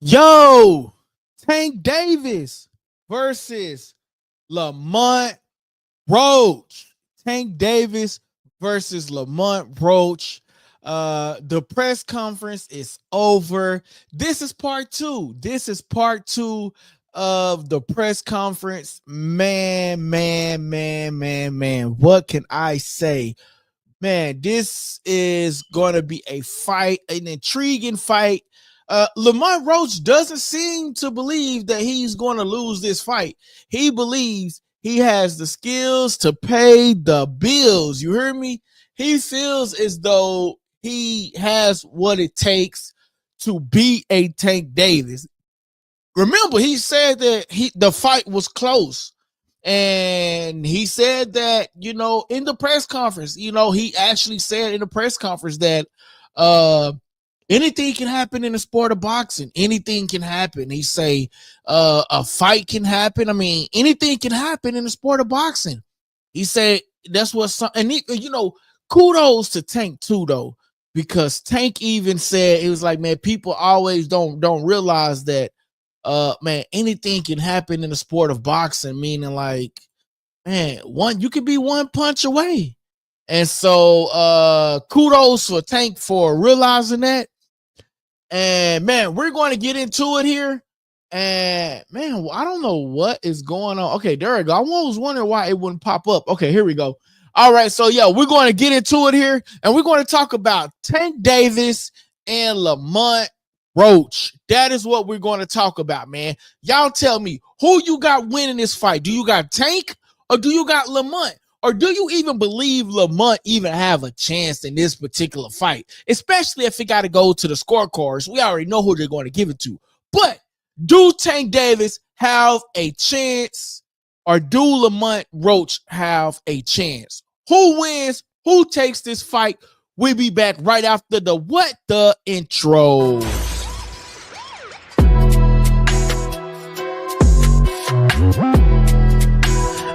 Yo, Tank Davis versus Lamont Roach. Tank Davis versus Lamont Roach. The press conference is over. This is part two. This is part two of the press conference. Man. What can I say? Man, this is going to be a fight, an intriguing fight. Lamont Roach doesn't seem to believe that he's going to lose this fight. He believes he has the skills to pay the bills. You hear me? He feels as though he has what it takes to beat a Tank Davis. Remember, he said that the fight was close. And he said that, in the press conference, he actually said in the press conference that anything can happen in the sport of boxing. Anything can happen. He say a fight can happen. I mean, anything can happen in the sport of boxing. He said that's what and kudos to Tank too, though, because Tank even said, it was like, man, people always don't realize that man, anything can happen in the sport of boxing, meaning like, man, you could be one punch away. And so kudos for Tank for realizing that. And man, we're going to get into it here. And man, I don't know what is going on. Okay, there we go. I was wondering why it wouldn't pop up. Okay, here we go. All right, so yeah, we're going to get into it here, and we're going to talk about Tank Davis and Lamont Roach. That is what we're going to talk about, man. Y'all tell me, who you got winning this fight? Do you got Tank or do you got Lamont? Or do you even believe Lamont even have a chance in this particular fight? Especially if it got to go to the scorecards. We already know who they're going to give it to. But do Tank Davis have a chance, or do Lamont Roach have a chance? Who wins? Who takes this fight? We'll be back right after the intro.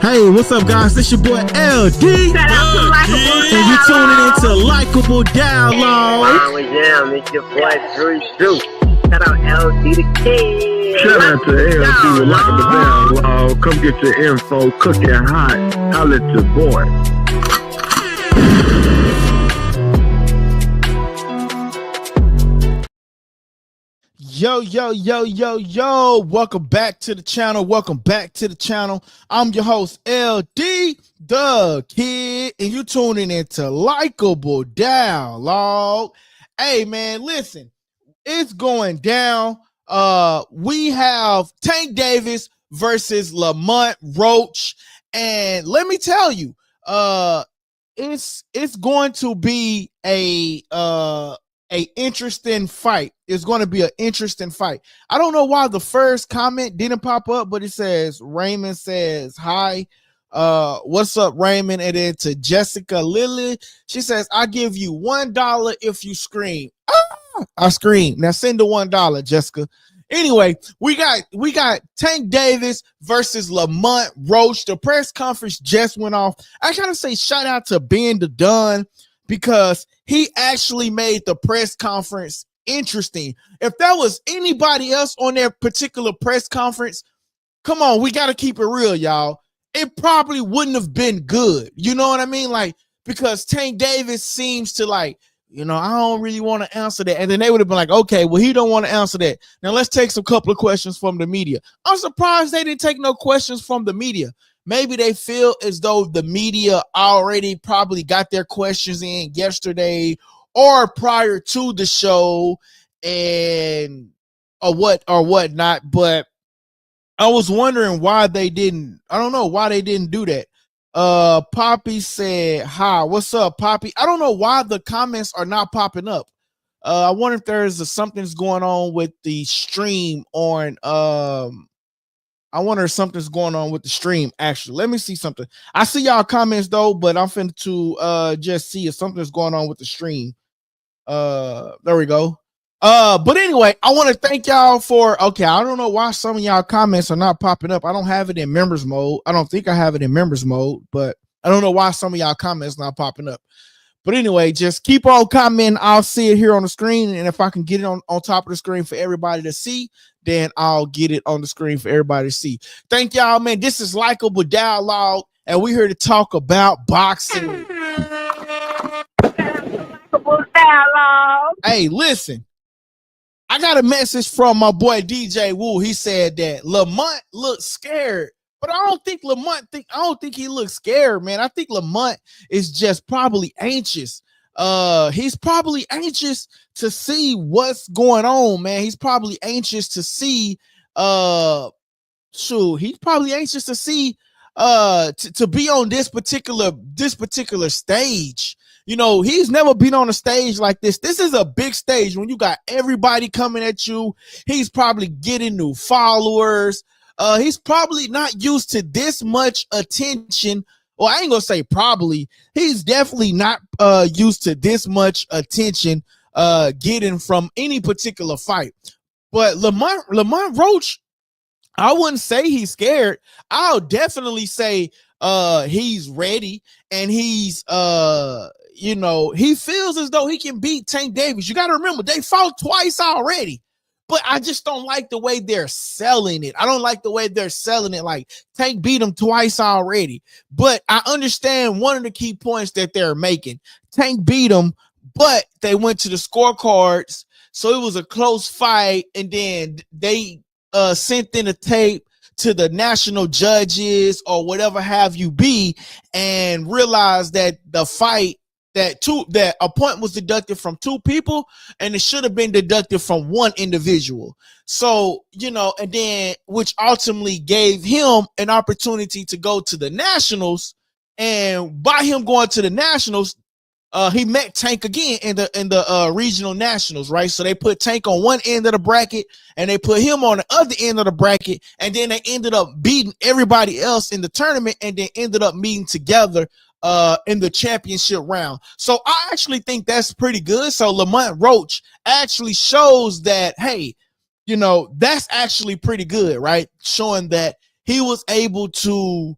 Hey, what's up, guys? This your boy LD. Shout out to Likeable And you tuning into Likeable Dialogue. Yeah, it's your boy Drew. Shout out LD the King. Shout out to LD with Likeable Dialogue. Come get your info, cooking hot. Holla at your boy. Yo. Welcome back to the channel. I'm your host, LD the Kid, and you tuning into Likeable Dialogue. Hey, man, listen, it's going down. We have Tank Davis versus Lamont Roach, and let me tell you, it's going to be a interesting fight. It's going to be an interesting fight. I don't know why the first comment didn't pop up, but it says Raymond says hi. What's up, Raymond? And then to Jessica Lily, she says, I give you $1 if you scream. I scream. Now send the $1, Jessica. Anyway, we got Tank Davis versus Lamont Roach. The press conference just went off. I gotta say shout out to Ben the Dunn, because he actually made the press conference interesting. If that was anybody else on their particular press conference, come on, we got to keep it real, y'all. It probably wouldn't have been good. You know what I mean? Like, because Tank Davis seems to like, I don't really want to answer that. And then they would have been like, okay, well, he don't want to answer that. Now let's take some couple of questions from the media. I'm surprised they didn't take no questions from the media. Maybe they feel as though the media already probably got their questions in yesterday or prior to the show and or whatnot. But I was wondering why they didn't. I don't know why they didn't do that. Poppy said, hi, what's up, Poppy? I don't know why the comments are not popping up. I wonder if there's something's going on with the stream on I wonder if something's going on with the stream. Actually, let me see something. I see y'all comments though, but I'm finna to just see if something's going on with the stream. There we go. But anyway, I want to thank y'all for, okay, I don't know why some of y'all comments are not popping up. I don't have it in members mode. I don't think I have it in members mode, but I don't know why some of y'all comments not popping up. But anyway, just keep on commenting. I'll see it here on the screen. And if I can get it on top of the screen for everybody to see, then I'll get it on the screen for everybody to see. Thank y'all, man. This is Likeable Dialogue, and we're here to talk about boxing. Hey, listen. I got a message from my boy DJ Woo. He said that Lamont looks scared. But I don't think he looks scared, man. I think Lamont is just probably anxious. He's probably anxious to see what's going on, man. He's probably anxious to see he's probably anxious to see to be on this particular stage. You know, he's never been on a stage like this. This is a big stage when you got everybody coming at you. He's probably getting new followers. He's probably not used to this much attention. Well, I ain't gonna say probably. He's definitely not used to this much attention getting from any particular fight. But Lamont Roach, I wouldn't say he's scared. I'll definitely say he's ready, and he's he feels as though he can beat Tank Davis. You got to remember, they fought twice already. But I just don't like the way they're selling it. I don't like the way they're selling it. Like, Tank beat him twice already. But I understand one of the key points that they're making. Tank beat him, but they went to the scorecards. So it was a close fight. And then they sent in a tape to the national judges or whatever have you be, and realized that the fight, that a point was deducted from two people, and it should have been deducted from one individual. So, and then which ultimately gave him an opportunity to go to the nationals. And by him going to the nationals, he met Tank again in the regional nationals, right? So they put Tank on one end of the bracket and they put him on the other end of the bracket, and then they ended up beating everybody else in the tournament, and then ended up meeting together in the championship round. So I actually think that's pretty good. So Lamont Roach actually shows that, hey, that's actually pretty good, right? Showing that he was able to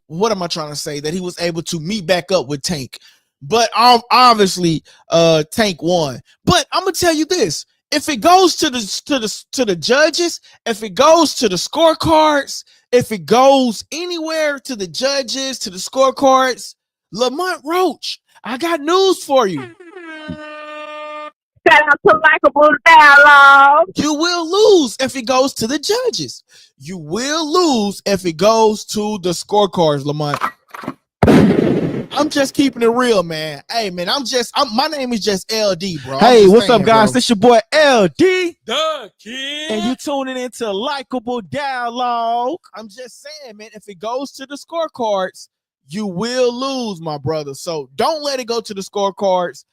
what am I trying to say? That he was able to meet back up with Tank. But obviously Tank won. But I'm gonna tell you this: if it goes to the judges, if it goes to the scorecards, if it goes anywhere to the judges, to the scorecards, Lamont Roach, I got news for you. Shout out to Likeable Dialogue. You will lose if it goes to the judges. You will lose if it goes to the scorecards, Lamont. I'm just keeping it real, man. Hey, man, my name is just LD, bro. Hey, what's up, guys? This your boy LD, the kid, and you tuning into Likeable Dialogue. I'm just saying, man, if it goes to the scorecards, you will lose, my brother. So don't let it go to the scorecards.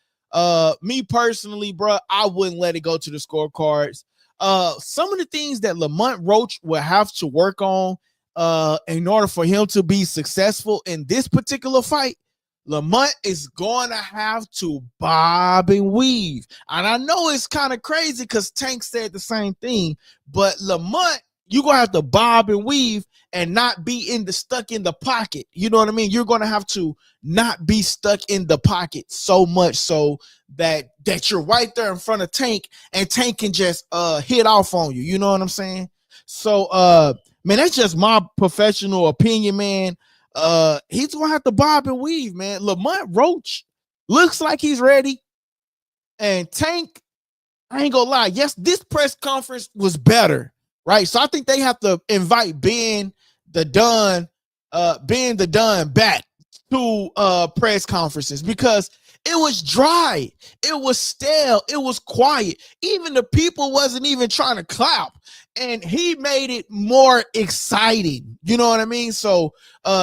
Me personally, bro, I wouldn't let it go to the scorecards. Some of the things that Lamont Roach will have to work on in order for him to be successful in this particular fight, Lamont is going to have to bob and weave. And I know it's kind of crazy because Tank said the same thing, but Lamont, you're going to have to bob and weave and not be stuck in the pocket. You know what I mean? You're going to have to not be stuck in the pocket so much so that you're right there in front of Tank, and Tank can just hit off on you. You know what I'm saying? So, man, that's just my professional opinion, man. He's gonna have to bob and weave, man. Lamont Roach looks like he's ready, and Tank, I ain't gonna lie, yes, this press conference was better, right? So I think they have to invite Ben the Don back to press conferences, because it was dry, it was stale, it was quiet. Even the people wasn't even trying to clap. And he made it more exciting. You know what I mean? So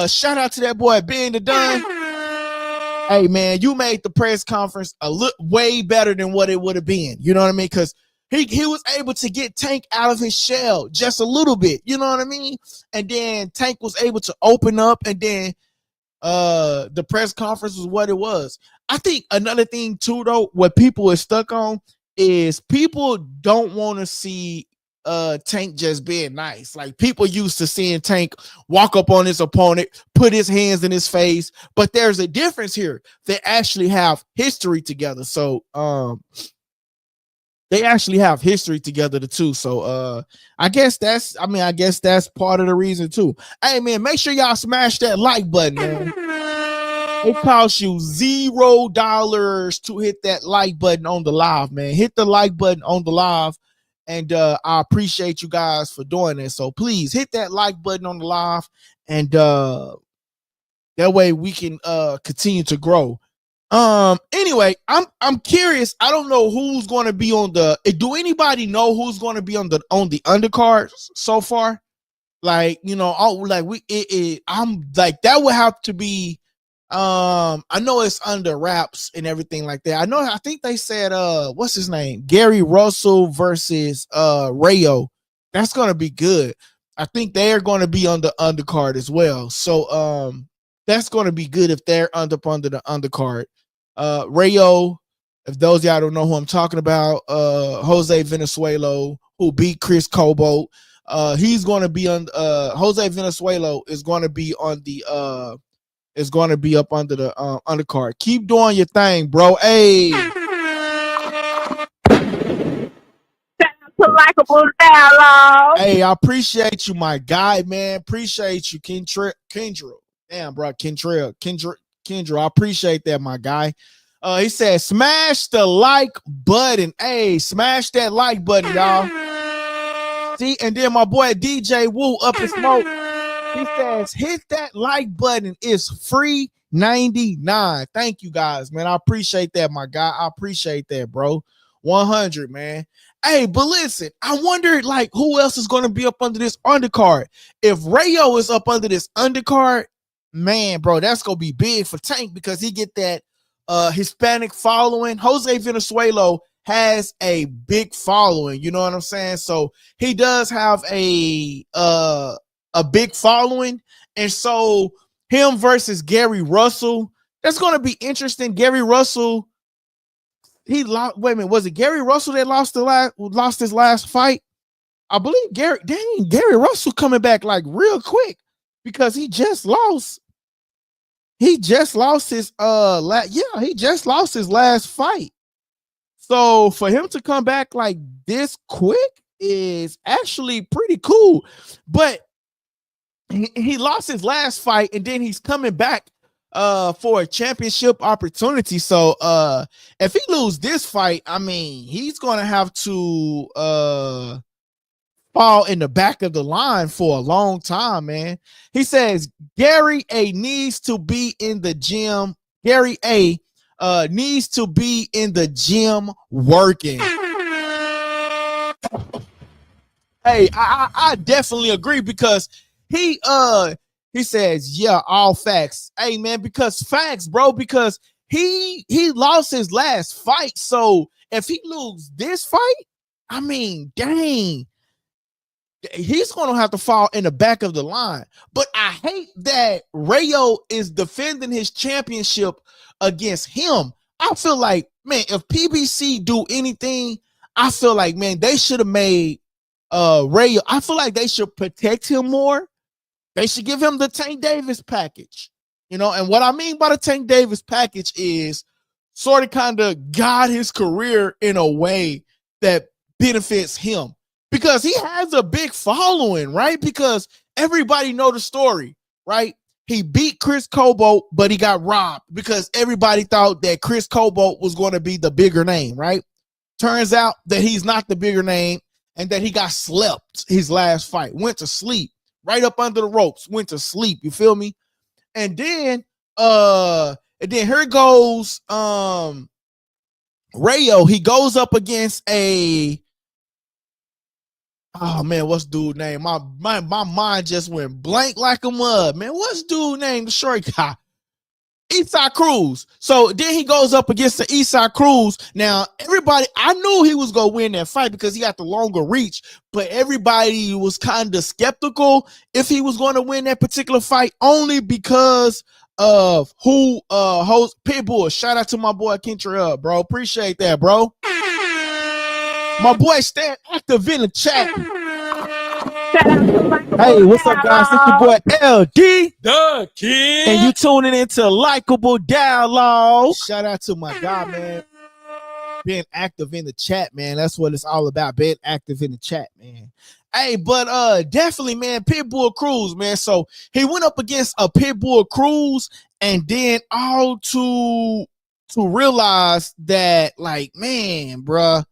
shout out to that boy Ben the Don. Hey, man, you made the press conference way better than what it would have been. You know what I mean? Because he was able to get Tank out of his shell just a little bit. You know what I mean? And then Tank was able to open up, and then the press conference was what it was. I think another thing too, though, what people are stuck on is people don't want to see Tank just being nice. Like people used to seeing Tank walk up on his opponent, put his hands in his face, but there's a difference here. They actually have history together. So they actually have history together too. So I guess that's part of the reason too. Hey man, make sure y'all smash that like button, man. It costs you $0 to hit that like button on the live, man. Hit the like button on the live, and I appreciate you guys for doing it. So please hit that like button on the live, and that way we can continue to grow. Anyway, I'm curious. I don't know who's going to be on the. Do anybody know who's going to be on the undercards so far? Like, you know, I'm like, that would have to be. I know it's under wraps and everything like that. I think they said what's his name? Gary Russell versus Rayo. That's gonna be good. I think they're gonna be on the undercard as well. So that's gonna be good if they're under the undercard. Rayo, if those y'all don't know who I'm talking about, Jose Venezuela, who beat Chris Cobalt. He's gonna be on Jose Venezuela is gonna be on the is going to be up under the undercard. Keep doing your thing, bro. Hey. Likeable dialogue. Hey, I appreciate you, my guy, man. Appreciate you, Kendra. Damn, bro, Kendra. I appreciate that, my guy. He said, smash the like button. Hey, smash that like button, y'all. See, and then my boy DJ Woo up in smoke. He says, hit that like button. It's free 99. Thank you guys, man. I appreciate that, my guy. I appreciate that, bro. 100, man. Hey, but listen, I wonder, like, who else is going to be up under this undercard? If Rayo is up under this undercard, man, bro, that's going to be big for Tank because he get that Hispanic following. Jose Venezuela has a big following. You know what I'm saying? So he does have a big following, and so him versus Gary Russell, that's going to be interesting. Gary Russell, he lost. Wait a minute, was it Gary Russell that lost his last fight? I believe Gary Russell coming back like real quick because he just lost. He just lost his he just lost his last fight. So for him to come back like this quick is actually pretty cool, but he lost his last fight and then he's coming back for a championship opportunity. So if he loses this fight, I mean, he's gonna have to fall in the back of the line for a long time, man. He says Gary A needs to be in the gym. Gary A needs to be in the gym working. Hey, I definitely agree because he says, yeah, all facts. Hey man, because facts, bro, because he lost his last fight. So if he loses this fight, I mean, dang, he's gonna have to fall in the back of the line. But I hate that Rayo is defending his championship against him. I feel like, man, if PBC do anything, I feel like, man, they should have made Rayo. I feel like they should protect him more. They should give him the Tank Davis package, you know. And what I mean by the Tank Davis package is sort of kind of guide his career in a way that benefits him because he has a big following, right? Because everybody know the story, right? He beat Chris Cobalt, but he got robbed because everybody thought that Chris Cobalt was going to be the bigger name, right? Turns out that he's not the bigger name and that he got slept his last fight, went to sleep. Right up under the ropes, went to sleep. You feel me? And then here goes Rayo. He goes up against what's dude name? My mind just went blank like a mud, man. What's dude name? The short guy. Eastside Cruz. So then he goes up against the Eastside Cruz. Now, everybody, I knew he was going to win that fight because he got the longer reach, but everybody was kind of skeptical if he was going to win that particular fight only because of who hosts Pitbull. Shout out to my boy Kentrell, bro. Appreciate that, bro. My boy stand active in the chat. Hey, what's up, guys? It's your boy LD, the kid, and you tuning into Likeable Dialogue. Shout out to my guy, man. Being active in the chat, man. That's what it's all about. Being active in the chat, man. Hey, but definitely, man, Pitbull Cruz, man. So he went up against a Pitbull Cruz, and then all to realize that, like, man, bruh.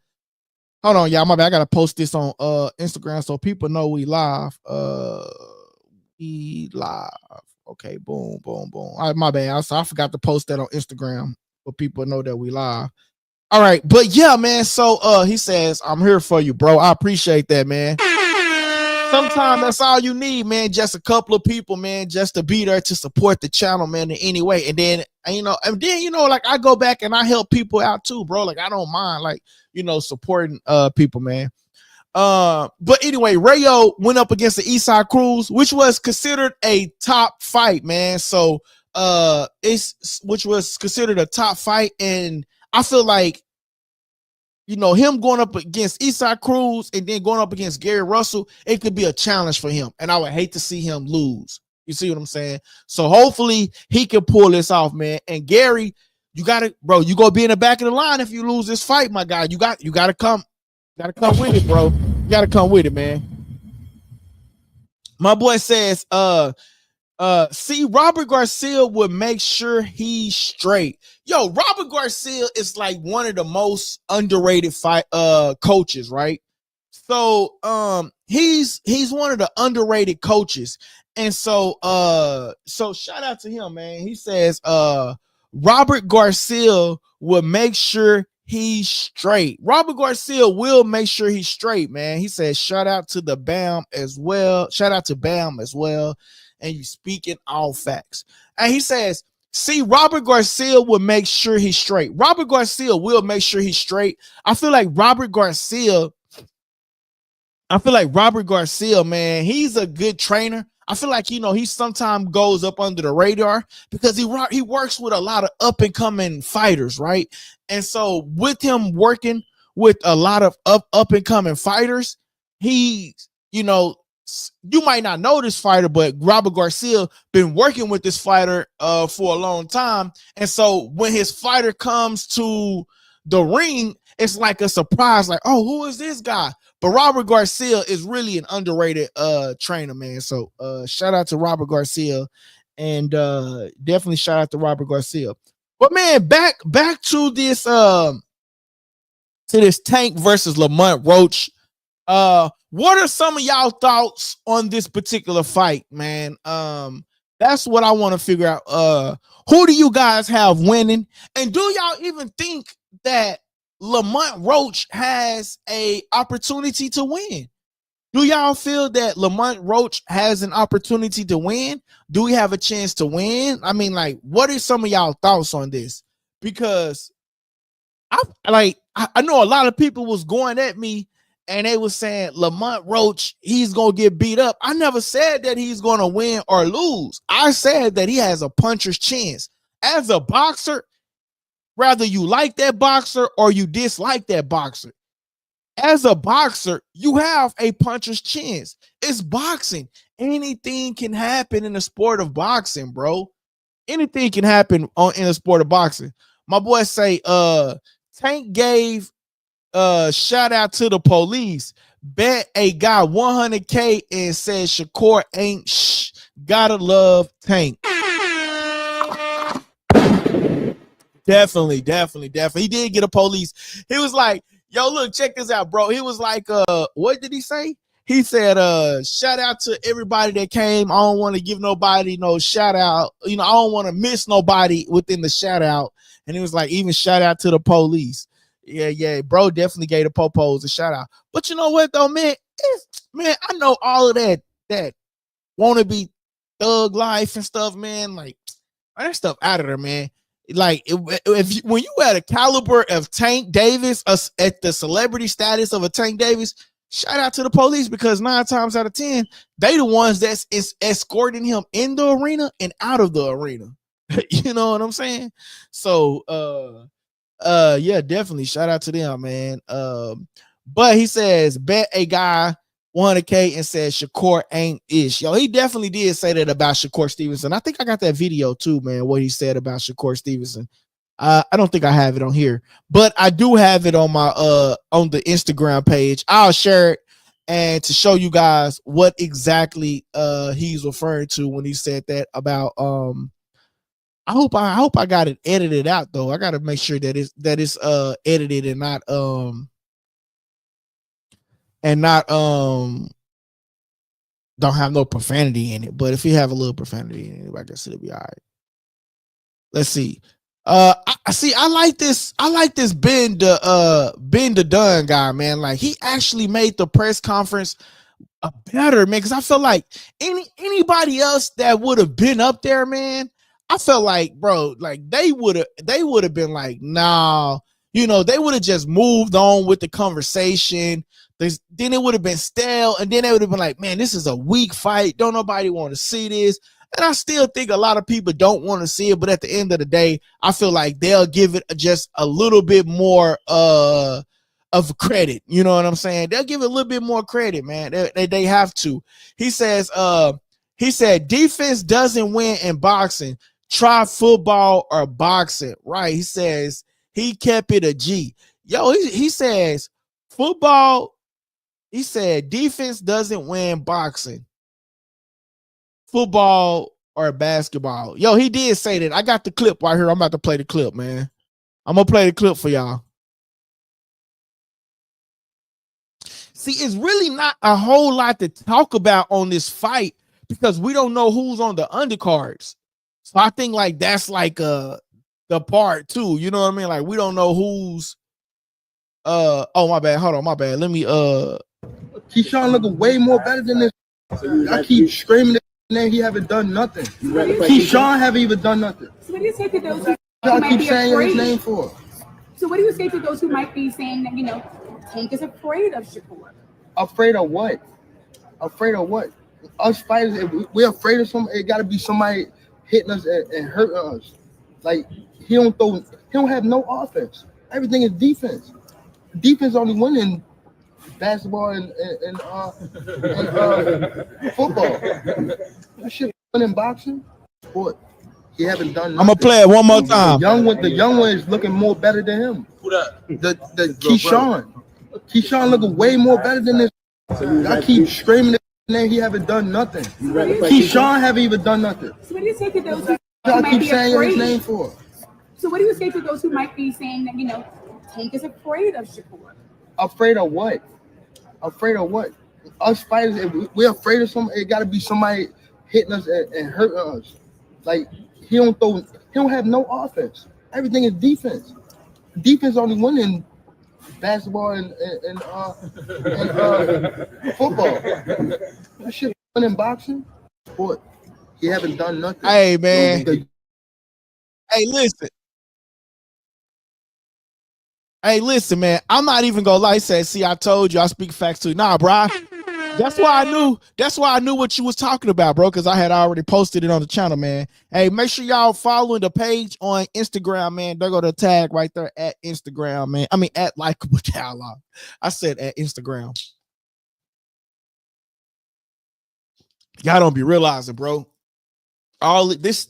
Hold on, y'all. My bad. I gotta post this on Instagram so people know we live. We live. Okay, boom, boom, boom. All right, my bad. I forgot to post that on Instagram for people to know that we live. All right, but yeah, man. So he says, I'm here for you, bro. I appreciate that, man. Sometimes that's all you need, man. Just a couple of people, man, just to be there to support the channel, man, in any way. And then, like I go back and I help people out too, bro. Like I don't mind, like, supporting people, man. But anyway, Rayo went up against the Eastside Cruz, which was considered a top fight, man. So which was considered a top fight, and I feel like, him going up against Eastside Cruz and then going up against Gary Russell, it could be a challenge for him. And I would hate to see him lose. You see what I'm saying? So hopefully he can pull this off, man. And Gary, you gotta be in the back of the line if you lose this fight, my guy. You gotta come with it, bro. You gotta come with it, man. My boy says, see, Robert Garcia would make sure he's straight. Yo, Robert Garcia is like one of the most underrated coaches, right? So he's one of the underrated coaches. And so shout out to him, man. He says Robert Garcia will make sure he's straight. Robert Garcia will make sure he's straight, man. He says shout out to the BAM as well. Shout out to BAM as well. And you speaking all facts. And he says, see, Robert Garcia will make sure he's straight. Robert Garcia will make sure he's straight. I feel like Robert Garcia, man, he's a good trainer. I feel like, he sometimes goes up under the radar because he works with a lot of up and coming fighters, right? And so with him working with a lot of up and coming fighters, he, you might not know this fighter, but Robert Garcia been working with this fighter for a long time. And so when his fighter comes to the ring, it's like a surprise, like, oh, who is this guy? But Robert Garcia is really an underrated trainer, man. So shout out to Robert Garcia, and definitely shout out to Robert Garcia. But man, back to this Tank versus Lamont Roach. What are some of y'all thoughts on this particular fight, man? That's what I want to figure out. Who do you guys have winning? And do y'all even think that Lamont Roach has a opportunity to win? Do y'all feel that Lamont Roach has an opportunity to win? Do we have a chance to win? I mean, like, what are some of y'all thoughts on this? Because I know a lot of people was going at me and they were saying Lamont Roach, he's going to get beat up. I never said that he's going to win or lose. I said that he has a puncher's chance. As a boxer, whether you like that boxer or you dislike that boxer, as a boxer, you have a puncher's chance. It's boxing. Anything can happen in the sport of boxing, bro. Anything can happen in the sport of boxing. My boy say, Tank gave shout out to the police, bet a guy 100K and said Shakur ain't gotta love Tank. Definitely. He did get a police. He was like, yo, look, check this out, bro. He was like, what did he say? He said, shout out to everybody that came. I don't want to give nobody no shout out. I don't want to miss nobody within the shout out. And he was like, even shout out to the police. Yeah, bro, definitely gave the popos a shout out. But you know what though, man? I know all of that wanna be thug life and stuff, man. Like, that stuff out of there, man. Like, when you at a caliber of Tank Davis, at the celebrity status of a Tank Davis, shout out to the police, because 9 times out of 10, they the ones that's escorting him in the arena and out of the arena. You know what I'm saying? So yeah, definitely shout out to them, man. But he says bet a guy 100K and says Shakur ain't ish. Yo, he definitely did say that about Shakur Stevenson. I think I got that video too, man, what he said about Shakur Stevenson. I don't think I have it on here, but I do have it on my on the Instagram page. I'll share it and to show you guys what exactly he's referring to when he said that about I hope I got it edited out though. I got to make sure that it's edited and not don't have no profanity in it. But if you have a little profanity in it, I guess it'll be all right. Let's see. I like this Ben the Dunn guy, man. Like he actually made the press conference better, man, because I felt like anybody else that would have been up there, man, I felt like, bro, like they would have been like, nah, you know, they would have just moved on with the conversation. Then it would have been stale, and then they would have been like, man, this is a weak fight. Don't nobody want to see this. And I still think a lot of people don't want to see it, but at the end of the day, I feel like they'll give it just a little bit more of credit. You know what I'm saying? They'll give it a little bit more credit, man. They have to. He said defense doesn't win in boxing. Try football or boxing, right? He says he kept it a G. Yo, he says football. He said defense doesn't win boxing. Football or basketball. Yo, he did say that. I got the clip right here. I'm about to play the clip, man. I'm gonna play the clip for y'all. See, it's really not a whole lot to talk about on this fight because we don't know who's on the undercards. So I think like that's like the part too. You know what I mean? Like we don't know who's oh my bad. Hold on, my bad. Let me Keyshawn looking way more better than this. I keep screaming his name. He haven't done nothing. Keyshawn haven't even done nothing. So what do you say to those who I might keep be saying afraid? his name for. So what do you say to those who might be saying that, you know, Tank is afraid of Shakur? Afraid of what? Afraid of what? Us fighters, if we're afraid of something, it gotta be somebody hitting us and hurting us. Like he don't have no offense. Everything is defense. Defense only win in basketball and football. That shit in boxing, sport. He haven't done nothing. I'm gonna play it one more time. The young one is looking more better than him. Who that? The Keyshawn. Keyshawn looking way more better than this. I keep screaming his name. He haven't done nothing. Keyshawn haven't even done nothing. So what do you say to those who I might keep be saying afraid? his name for. So what do you say to those who might be saying that, you know, Tank is afraid of Shakur? Afraid of what? Afraid of what? Us fighters, if we're afraid of something, it gotta be somebody hitting us and hurting us. Like he don't have no offense. Everything is defense. Defense only win in basketball and football. That shit in boxing, sport. He haven't done nothing. Hey man. Hey, listen. Hey, listen, man. I'm not even gonna lie. Say, see, I told you I speak facts too. Nah, bro. That's why I knew. That's why I knew what you was talking about, bro. Because I had already posted it on the channel, man. Hey, make sure y'all following the page on Instagram, man. They're gonna tag right there at Instagram, man. I mean at Likeable Dialogue. I said at Instagram. Y'all don't be realizing, bro. All of this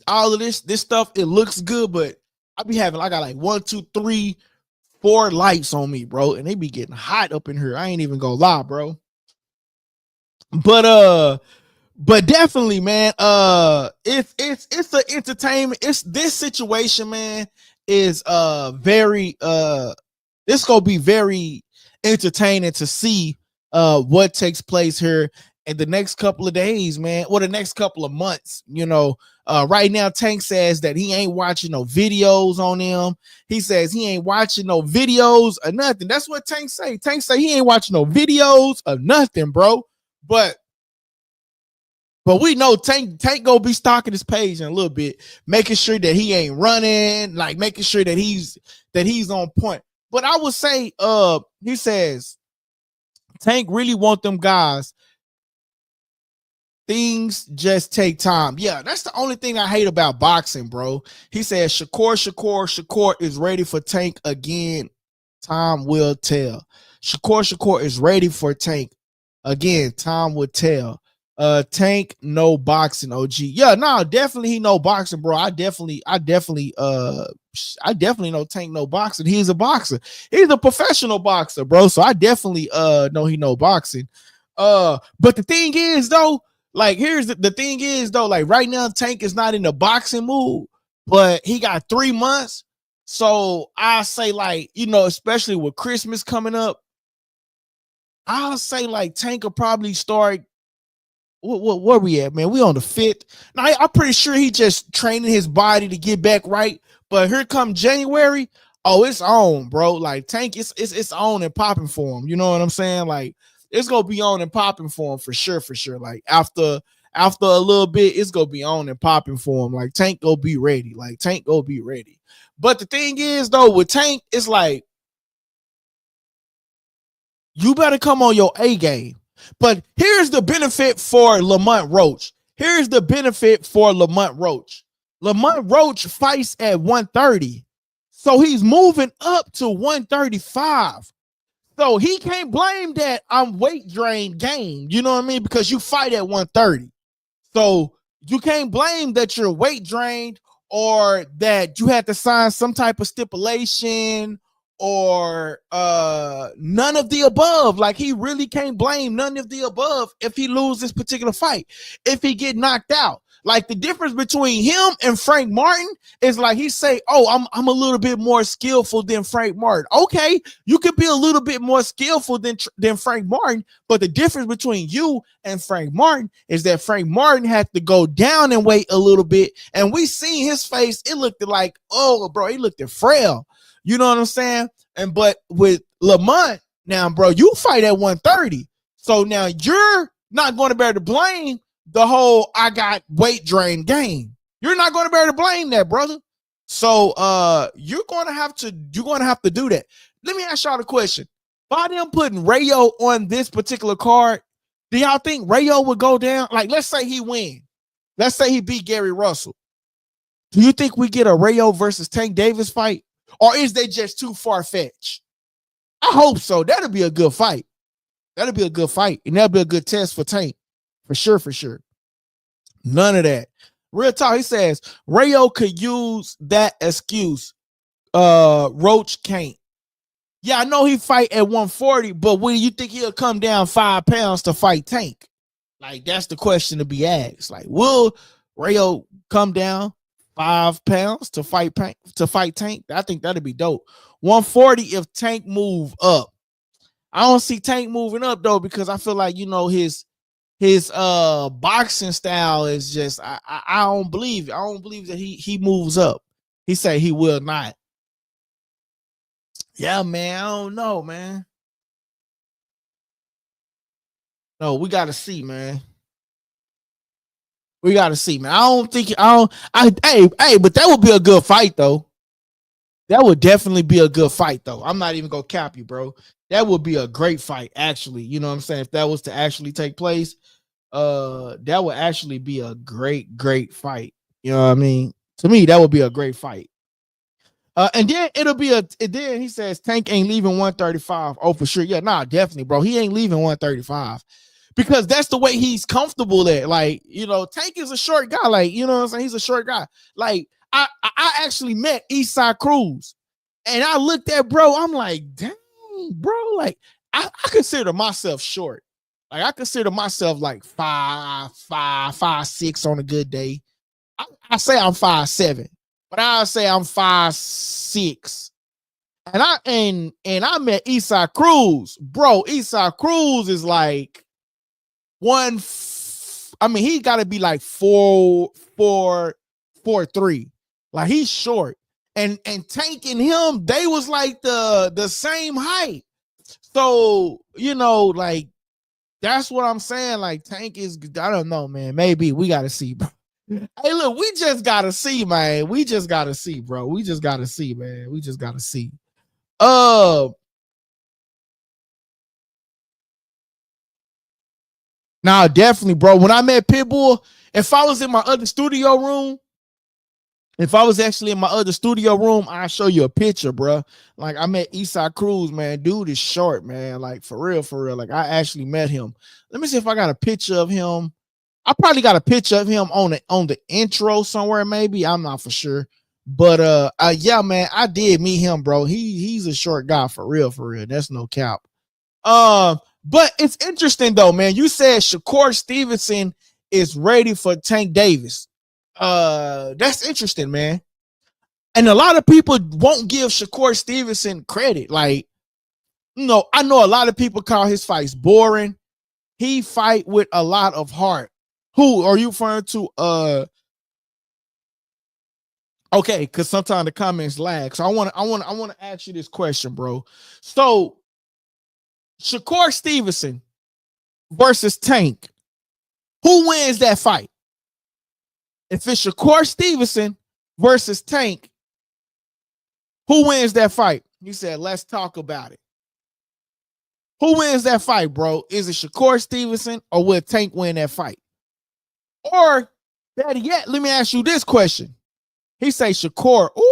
stuff, it looks good, but I got like 1, 2, 3, 4 lights on me, bro, and they be getting hot up in here. I ain't even gonna lie, bro. But definitely, man, it's the entertainment. It's this situation, man, is very it's gonna be very entertaining to see what takes place here in the next couple of days, man, or the next couple of months. You know, right now Tank says that he ain't watching no videos on him. He says he ain't watching no videos or nothing. That's what Tank say. Tank say he ain't watching no videos or nothing, bro. But we know Tank gonna be stalking his page in a little bit, making sure that he ain't running, like making sure that he's on point. But I would say, he says Tank really want them guys. Things just take time. Yeah, that's the only thing I hate about boxing, bro. He says Shakur is ready for Tank again Time will tell. Shakur is ready for Tank. Again, time will tell. Tank no boxing, OG. Yeah, no, definitely he no boxing, bro. I definitely know Tank no boxing. He's a boxer. He's a professional boxer, bro. So I definitely know he no boxing. But the thing is though, like here's the thing is though, like right now Tank is not in the boxing mood, but he got 3 months. So I say like, you know, especially with Christmas coming up, I'll say like Tank will probably start. Where we at, man? We on the 5th. Now I'm pretty sure he just training his body to get back right. But here come January. Oh, it's on, bro. Like Tank, it's on and popping for him. You know what I'm saying? Like it's gonna be on and popping for him for sure. Like after a little bit, it's gonna be on and popping for him. Like Tank go be ready. Like Tank go be ready. But the thing is though, with Tank, it's like you better come on your A game. But here's the benefit for Lamont Roach. Lamont Roach fights at 130. So he's moving up to 135. So he can't blame that I'm weight drained game. You know what I mean? Because you fight at 130. So you can't blame that you're weight drained or that you had to sign some type of stipulation or none of the above. Like he really can't blame none of the above if he loses this particular fight, if he get knocked out. Like the difference between him and Frank Martin is like he say, oh, I'm a little bit more skillful than Frank Martin. Okay, you could be a little bit more skillful than Frank Martin, but the difference between you and Frank Martin is that Frank Martin had to go down and weight a little bit, and we seen his face. It looked like, oh, bro, he looked frail. You know what I'm saying? And but with Lamont, now, bro, you fight at 130. So now you're not going to be able to blame the whole I got weight drain game. You're not going to be able to blame that, brother. So you're going to have to do that. Let me ask y'all a question. By them putting Rayo on this particular card, do y'all think Rayo would go down? Like, let's say he win. Let's say he beat Gary Russell. Do you think we get a Rayo versus Tank Davis fight? Or is they just too far-fetched? I hope so. That'll be a good fight. And that'll be a good test for Tank. For sure. None of that. Real talk, he says, Rayo could use that excuse. Roach can't. Yeah, I know he fight at 140, but when you think he'll come down 5 pounds to fight Tank? Like, that's the question to be asked. Like, will Rayo come down 5 pounds to fight Tank? I think that'd be dope. 140 if Tank move up. I don't see Tank moving up though, because I feel like, you know, his boxing style is just I don't believe it. I don't believe that he moves up. He say he will not. Yeah, man. I don't know, man. No, we gotta see, man. Hey, but that would be a good fight, though. That would definitely be a good fight, though. I'm not even gonna cap you, bro. That would be a great fight, actually. You know what I'm saying? If that was to actually take place, that would actually be a great fight. You know what I mean? To me, that would be a great fight. And then then he says Tank ain't leaving 135. Oh, for sure. Yeah, nah, definitely, bro. He ain't leaving 135. Because that's the way he's comfortable at. Like, you know, Tank is a short guy. Like, you know what I'm saying? He's a short guy. Like, I actually met Eastside Cruz. And I looked at bro, I'm like, dang, bro. Like, I consider myself short. Like, I consider myself like 5'6" on a good day. I say I'm 5'7", but I say I'm 5'6". And I met Eastside Cruz. Bro, Eastside Cruz is like he gotta be like 4'3". Like, he's short. And Tank and him, they was like the same height. So, you know, like, that's what I'm saying. Like, Tank is, I don't know, man. Maybe we gotta see, bro. Hey, look, we just gotta see, man. We just gotta see, bro. We just gotta see, man. We just gotta see. Now, definitely, bro. When I met Pitbull, if I was in my other studio room If I was actually in my other studio room, I'll show you a picture, bro. Like I met Eastside Cruz, man. Dude is short, man. Like for real, for real. Like I actually met him. Let me see if I got a picture of him. I probably got a picture of him on the intro somewhere, maybe. I'm not for sure. But yeah, man, I did meet him, bro. He's a short guy for real, for real. That's no cap. But it's interesting though, man. You said Shakur Stevenson is ready for Tank Davis. That's interesting, man. And a lot of people won't give Shakur Stevenson credit. Like, you know, I know a lot of people call his fights boring. He fight with a lot of heart. Who are you referring to? Okay, because sometimes the comments lag. So I want to ask you this question, bro. So Shakur Stevenson versus Tank, who wins that fight? If it's Shakur Stevenson versus Tank, who wins that fight? He said, let's talk about it. Who wins that fight, bro? Is it Shakur Stevenson or will Tank win that fight? Or better yet, let me ask you this question. He say Shakur. Ooh.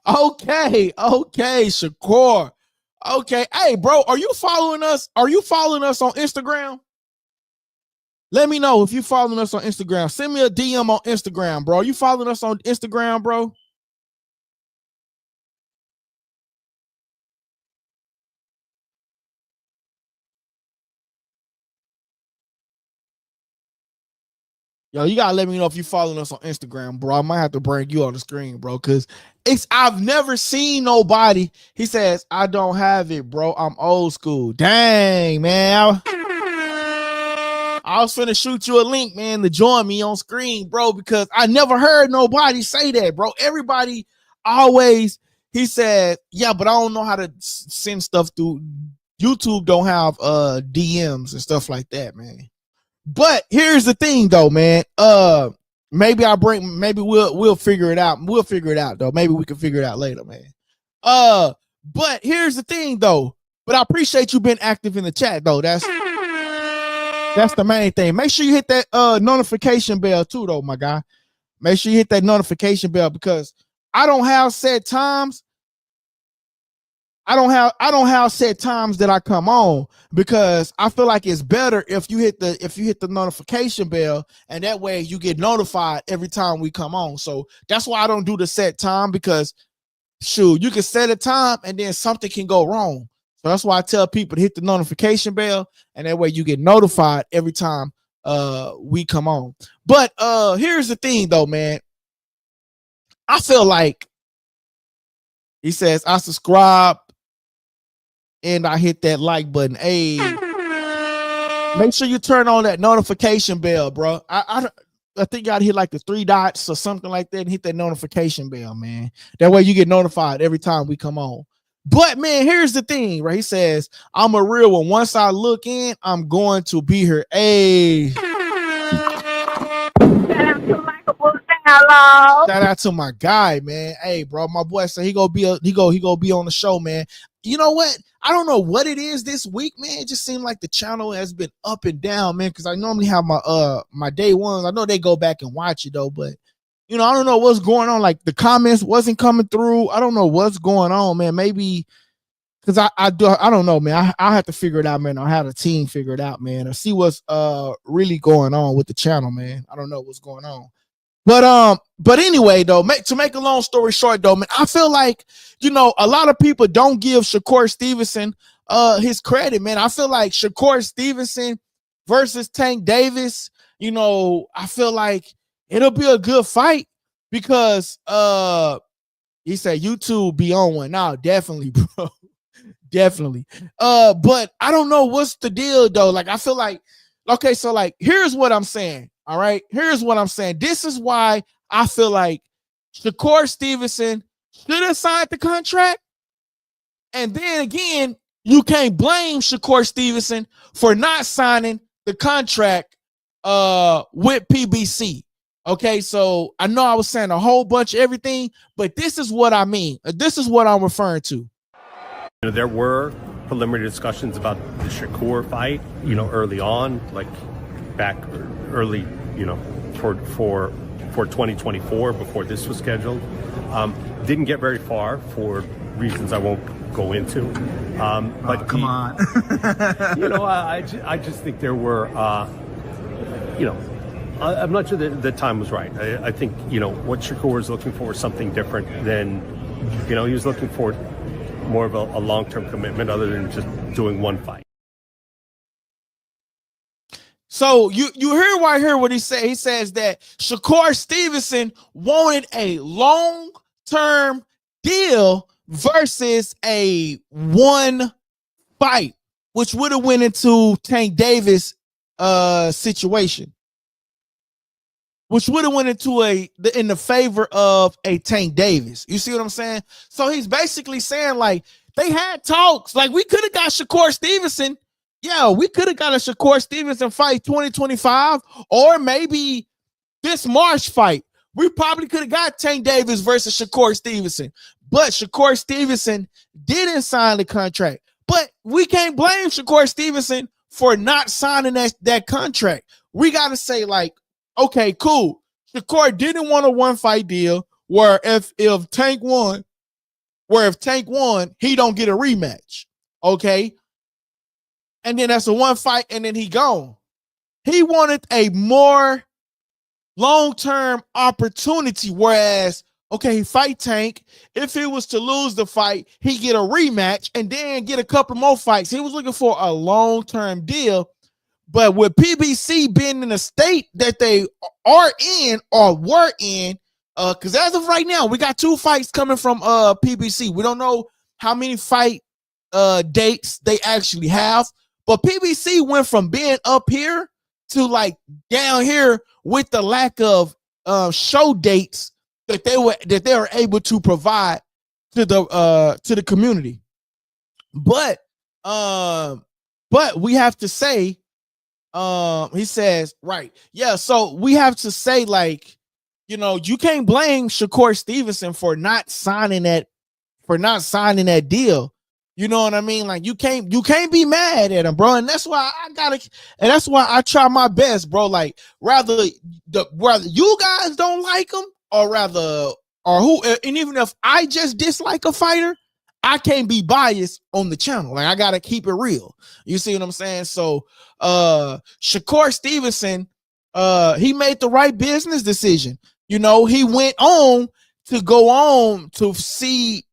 Okay, Shakur. Okay, hey, bro, are you following us? Are you following us on Instagram? Let me know if you following us on Instagram. Send me a DM on Instagram, bro. Are you following us on Instagram, bro? Yo, you gotta let me know if you following us on Instagram, bro. I might have to bring you on the screen, bro, because I've never seen nobody. He says, I don't have it, bro. I'm old school. Dang, man. I was finna shoot you a link, man, to join me on screen, bro, because I never heard nobody say that, bro. Everybody always, he said, yeah, but I don't know how to send stuff through. YouTube don't have DMs and stuff like that, man. But here's the thing though, man. Maybe we'll figure it out. We'll figure it out though. Maybe we can figure it out later, man. But here's the thing though. But I appreciate you being active in the chat though. That's the main thing. Make sure you hit that notification bell too, though, my guy. Make sure you hit that notification bell because I don't have set times. I don't have set times that I come on because I feel like it's better if you hit the notification bell and that way you get notified every time we come on. So that's why I don't do the set time because shoot, you can set a time and then something can go wrong. So that's why I tell people to hit the notification bell and that way you get notified every time we come on. But here's the thing though, man. I feel like he says I subscribe and I hit that like button. Hey, make sure you turn on that notification bell, bro. I think you gotta hit like the 3 dots or something like that and hit that notification bell, man. That way you get notified every time we come on. But man, here's the thing, right? He says, I'm a real one. Once I look in, I'm going to be here. Hey. Shout out to my guy, man. Hey, bro, my boy said he gonna be on the show, man. You know what? I don't know what it is this week, man. It just seemed like the channel has been up and down, man. Because I normally have my day ones. I know they go back and watch it though, but you know, I don't know what's going on. Like the comments wasn't coming through. I don't know what's going on, man. Maybe because I don't know, man. I have to figure it out, man. I'll have the team figure it out, man, or see what's really going on with the channel, man. I don't know what's going on. But anyway, though, to make a long story short, though, man, I feel like, you know, a lot of people don't give Shakur Stevenson his credit, man. I feel like Shakur Stevenson versus Tank Davis, you know, I feel like it'll be a good fight because he said YouTube be on one. Now, definitely, bro. Definitely. But I don't know what's the deal, though. Like, I feel like, okay, so like, here's what I'm saying. All right, here's what I'm saying. This is why I feel like Shakur Stevenson should have signed the contract. And then again, you can't blame Shakur Stevenson for not signing the contract with PBC. Okay, so I know I was saying a whole bunch of everything, but this is what I mean. This is what I'm referring to. You know, there were preliminary discussions about the Shakur fight, you know, early on, like back early, you know, for 2024 before this was scheduled. Didn't get very far for reasons I won't go into. But come on. I just think there were, I'm not sure that the time was right. I think, what Shakur was looking for was something different than, he was looking for more of a long-term commitment other than just doing one fight. So you hear what he said. He says that Shakur Stevenson wanted a long-term deal versus a one fight, which would have went into Tank Davis situation, which would have went into in the favor of a Tank Davis. You see what I'm saying? So he's basically saying, like, they had talks. Like, we could have got Shakur Stevenson. Yeah, we could have got a Shakur Stevenson fight 2025, or maybe this March fight. We probably could have got Tank Davis versus Shakur Stevenson. But Shakur Stevenson didn't sign the contract. But we can't blame Shakur Stevenson for not signing that contract. We got to say, like, okay, cool. Shakur didn't want a one-fight deal where if Tank won, he don't get a rematch. Okay? And then that's a one fight, and then he gone. He wanted a more long-term opportunity, whereas, okay, he fight Tank. If he was to lose the fight, he get a rematch and then get a couple more fights. He was looking for a long-term deal. But with PBC being in the state that they are in or were in, because as of right now, we got 2 fights coming from PBC. We don't know how many fight dates they actually have. But PBC went from being up here to like down here with the lack of show dates that they were able to provide to the community. But we have to say, he says, right, yeah. So we have to say, like, you can't blame Shakur Stevenson for not signing that deal. You know what I mean? Like, you can't be mad at him, bro. And that's why I try my best, bro. Like, rather you guys don't like him, and even if I just dislike a fighter, I can't be biased on the channel. Like, I gotta keep it real. You see what I'm saying? So Shakur Stevenson, he made the right business decision. He went on to see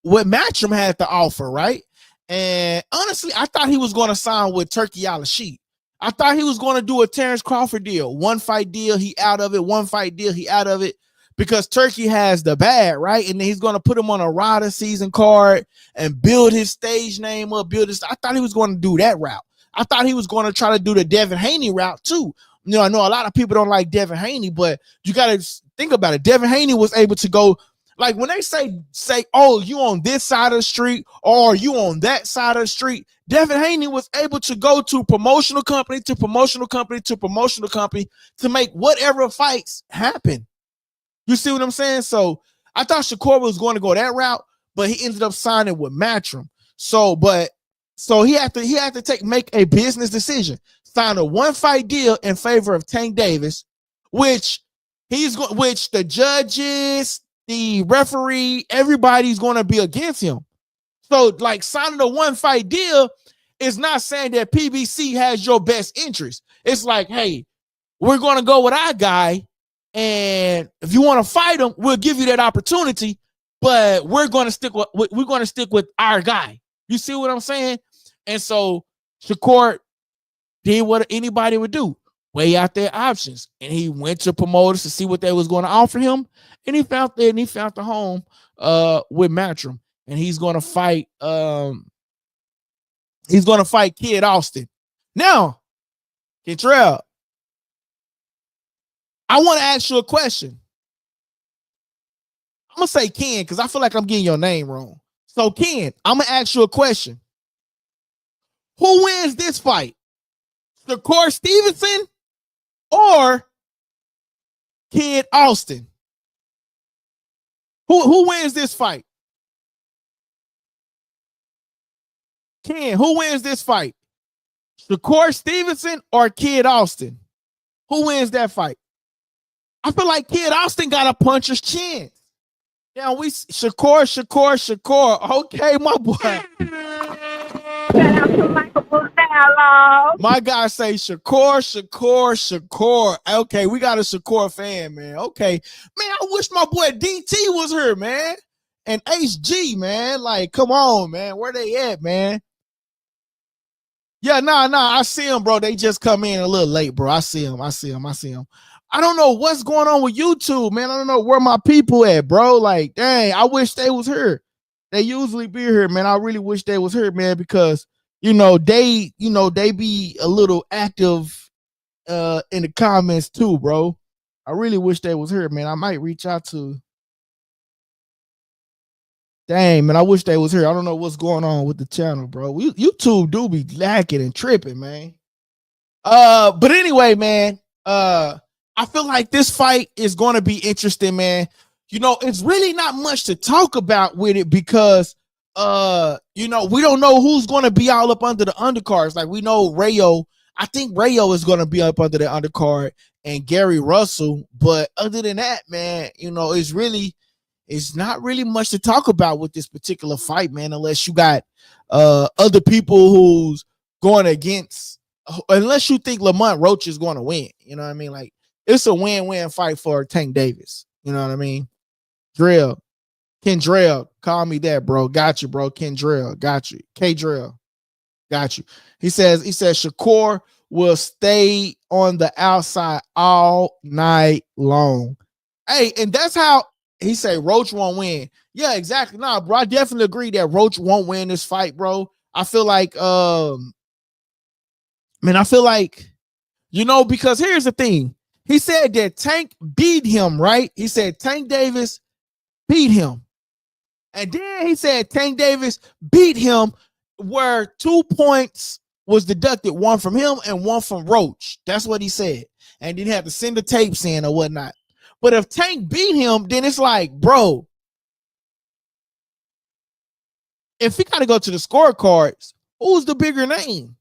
what Matchroom had to offer, right? And honestly, I thought he was going to sign with Turkey Al-Rashid. I thought he was going to do a Terrence Crawford deal. One fight deal, he out of it. One fight deal, he out of it. Because Turkey has the bag, right? And then he's going to put him on a Ryder season card and build his stage name up, I thought he was going to do that route. I thought he was going to try to do the Devin Haney route too. I know a lot of people don't like Devin Haney, but you got to think about it. Devin Haney was able to go, like, when they say, oh, you on this side of the street or you on that side of the street, Devin Haney was able to go to promotional company to promotional company to promotional company to make whatever fights happen. You see what I'm saying? So I thought Shakur was going to go that route, but he ended up signing with Matchroom. So he had to make a business decision, sign a one-fight deal in favor of Tank Davis, which the judges, the referee, everybody's going to be against him. So, like, signing a one-fight deal is not saying that PBC has your best interest. It's like, hey, we're going to go with our guy, and if you want to fight him, we'll give you that opportunity, but we're going to stick with our guy. You see what I'm saying? And so Shakur did what anybody would do, weigh out their options, and he went to promoters to see what they was going to offer him, and he found the home with Matchroom, and he's going to fight Kid Austin. Now, Kentrell, I want to ask you a question. I'm going to say Ken because I feel like I'm getting your name wrong. So, Ken, I'm going to ask you a question. Who wins this fight? Shakur Stevenson or Kid Austin? Who wins this fight? Ken, who wins this fight? Shakur Stevenson or Kid Austin? Who wins that fight? I feel like Kid Austin got a puncher's chin. Now we Shakur. Okay, my boy. Shout out to Likeable Dialogue. My guy say Shakur. Okay, we got a Shakur fan, man. Okay, man, I wish my boy DT was here, man, and HG, man. Like, come on, man, where they at, man? Yeah, nah, I see them, bro. They just come in a little late, bro. I see them. I don't know what's going on with YouTube, man. I don't know where my people at, bro. Like, dang, I wish they was here. They usually be here, man. I really wish they was here, man, because they be a little active in the comments too, bro. I really wish they was here, man. I might reach out to. Dang, man, I wish they was here. I don't know what's going on with the channel, bro. YouTube do be lacking and tripping, man. But anyway, man, I feel like this fight is going to be interesting, man. It's really not much to talk about with it because, we don't know who's going to be all up under the undercards. Like, we know Rayo. I think Rayo is going to be up under the undercard and Gary Russell. But other than that, man, it's not really much to talk about with this particular fight, man, unless you got other people who's going against, unless you think Lamont Roach is going to win. You know what I mean? Like, it's a win-win fight for Tank Davis. You know what I mean? Kendrell, call me that, bro. Got you, bro. Kendrell, got you. K-Drell, got you. He says Shakur will stay on the outside all night long. Hey, and that's how he say Roach won't win. Yeah, exactly. Nah, bro, I definitely agree that Roach won't win this fight, bro. I feel like, because here's the thing. He said that Tank beat him, right? He said Tank Davis beat him. And then he said Tank Davis beat him where 2 points was deducted, one from him and one from Roach. That's what he said. And didn't have to send the tapes in or whatnot. But if Tank beat him, then it's like, bro, if he got to go to the scorecards, who's the bigger name?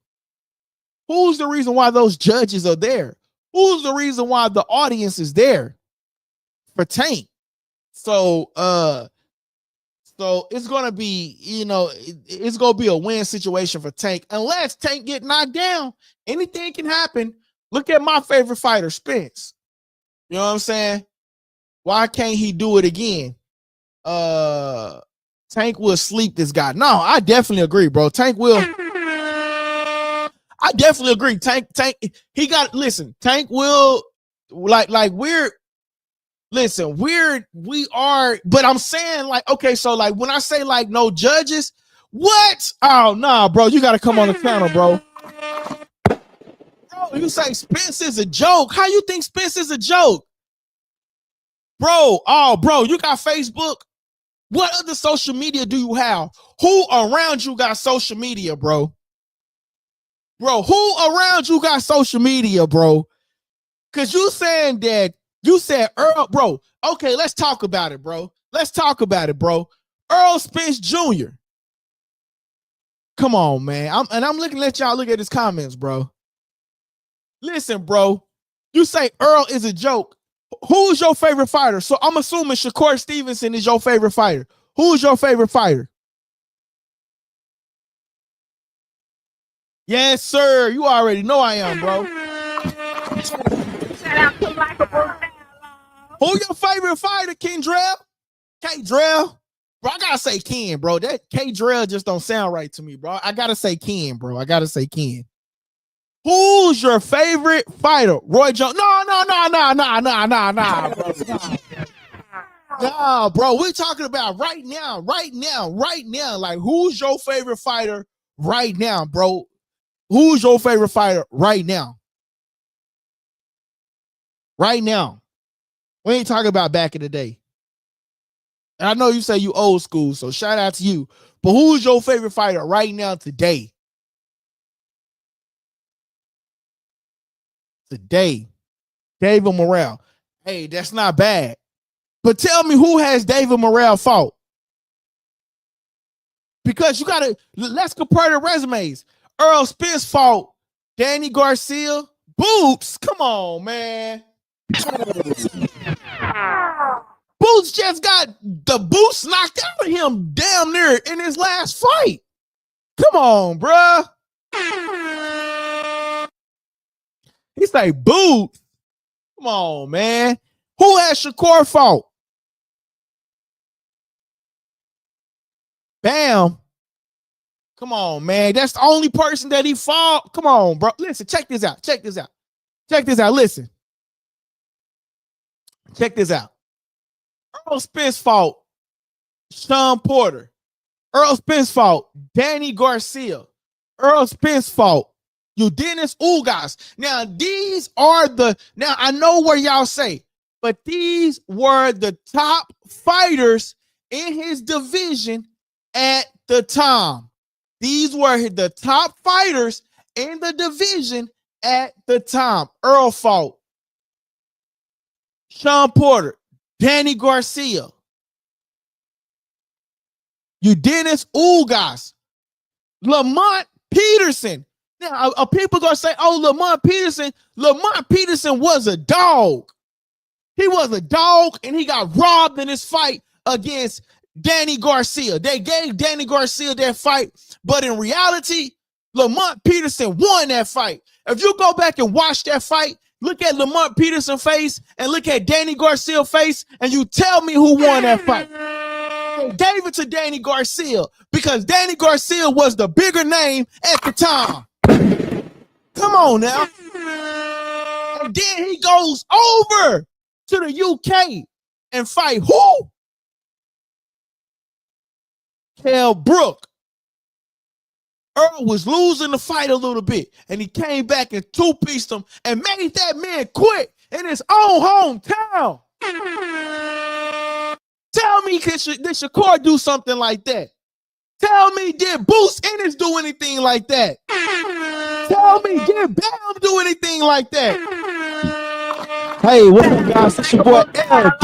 Who's the reason why those judges are there? Who's the reason why the audience is there for Tank? So it's gonna be, it's gonna be a win situation for Tank. Unless Tank get knocked down, anything can happen. Look at my favorite fighter, Spence. You know what I'm saying? Why can't he do it again? Tank will sleep this guy. No, I definitely agree, bro. Tank will. I definitely agree. Tank, he got, listen, Tank will, we are, but I'm saying, like, okay, so like when I say like no judges, what? Oh, nah, bro, you got to come on the channel, bro. Bro, you say Spence is a joke. How you think Spence is a joke? Bro, you got Facebook? What other social media do you have? Who around you got social media, bro? Bro, who around you got social media, bro? Because you saying that, you said Earl, bro. Okay, let's talk about it, bro. Earl Spence Jr. Come on, man. I'm looking, let y'all look at his comments, bro. Listen, bro. You say Earl is a joke. Who's your favorite fighter? So I'm assuming Shakur Stevenson is your favorite fighter. Who's your favorite fighter? Yes, sir. You already know I am, bro. Shout out to Likeable Dialogue. Who your favorite fighter, Kendrell? K-Drell? Bro, I gotta say Ken, bro. That K-Drell just don't sound right to me, bro. I gotta say Ken, bro. Who's your favorite fighter? Roy Jones? No, bro. Nah, bro. We're talking about right now. Like, who's your favorite fighter right now, bro? Who's your favorite fighter right now? Right now. We ain't talking about back in the day. And I know you say you old school, so shout out to you. But who's your favorite fighter right now today? David Morrell. Hey, that's not bad. But tell me, who has David Morrell fought? Because you gotta, let's compare the resumes. Earl Spence fought Danny Garcia. Boobs. Come on, man. Boots just got the boots knocked out of him damn near in his last fight. Come on, bruh. He say Boots. Come on, man. Who has Shakur fought? Bam. Come on, man. That's the only person that he fought. Come on, bro. Listen, check this out. Check this out. Check this out. Listen. Check this out. Earl Spence fought Sean Porter. Earl Spence fought Danny Garcia. Earl Spence fought Eudenis Ugas. Now, these are now I know where y'all say, but these were the top fighters in his division at the time. These were the top fighters in the division at the time. Earl fought Sean Porter, Danny Garcia, Eudenis Ugas, Lamont Peterson. Now, people gonna say, "Oh, Lamont Peterson." Lamont Peterson was a dog. He was a dog, and he got robbed in his fight against Danny Garcia. They gave Danny Garcia that fight, but in reality, Lamont Peterson won that fight. If you go back and watch that fight, look at Lamont Peterson's face and look at Danny Garcia's face, and you tell me who won that fight. They gave it to Danny Garcia because Danny Garcia was the bigger name at the time. Come on now. And then he goes over to the UK and fight who? Kell Brook. Earl was losing the fight a little bit, and he came back and two-pieced him and made that man quit in his own hometown. Tell me, did Shakur do something like that? Tell me, did Boots Ennis do anything like that? Tell me, did Bam do anything like that? Hey, what up, guys? It's your boy LD,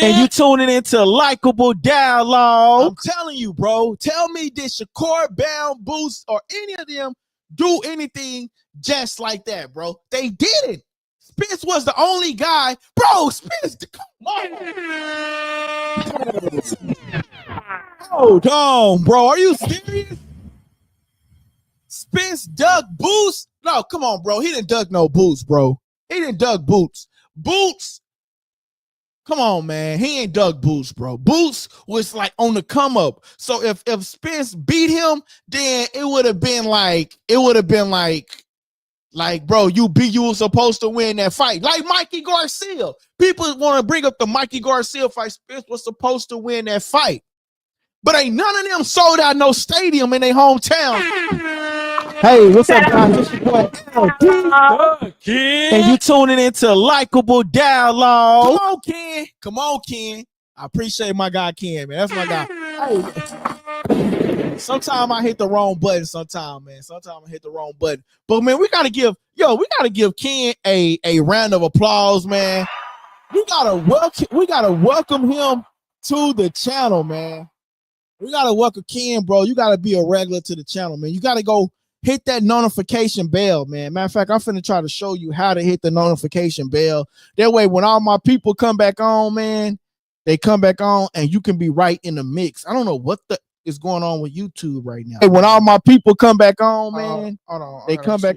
and you tuning into Likeable Dialogue. I'm telling you, bro. Tell me, did Shakur, Bam, Boots, or any of them do anything just like that, bro? They didn't. Spence was the only guy, bro. Spence, come on. Hold on, bro. Are you serious? Spence dug Boots? No, come on, bro. He didn't dug no Boots, bro. He didn't dug Boots. Boots, come on, man. He ain't dug Boots, bro. Boots was like on the come up. So if Spence beat him, then it would have been like, bro, you were supposed to win that fight. Like Mikey Garcia. People want to bring up the Mikey Garcia fight. Spence was supposed to win that fight. But ain't none of them sold out no stadium in their hometown. Hey, what's up, guys? It's your boy LD, and you tuning into Likeable Dialogue. Come on, Ken. Come on, Ken. I appreciate my guy Ken, man. That's my guy. Hey, sometimes I hit the wrong button. Sometimes I hit the wrong button. But man, we gotta give Ken a round of applause, man. We gotta welcome him to the channel, man. We gotta welcome Ken, bro. You gotta be a regular to the channel, man. You gotta go hit that notification bell, man. Matter of fact, I'm finna try to show you how to hit the notification bell. That way, when all my people come back on, man, they come back on and you can be right in the mix. I don't know what is going on with YouTube right now. Hey, when all my people come back on, man, hold on, they come back.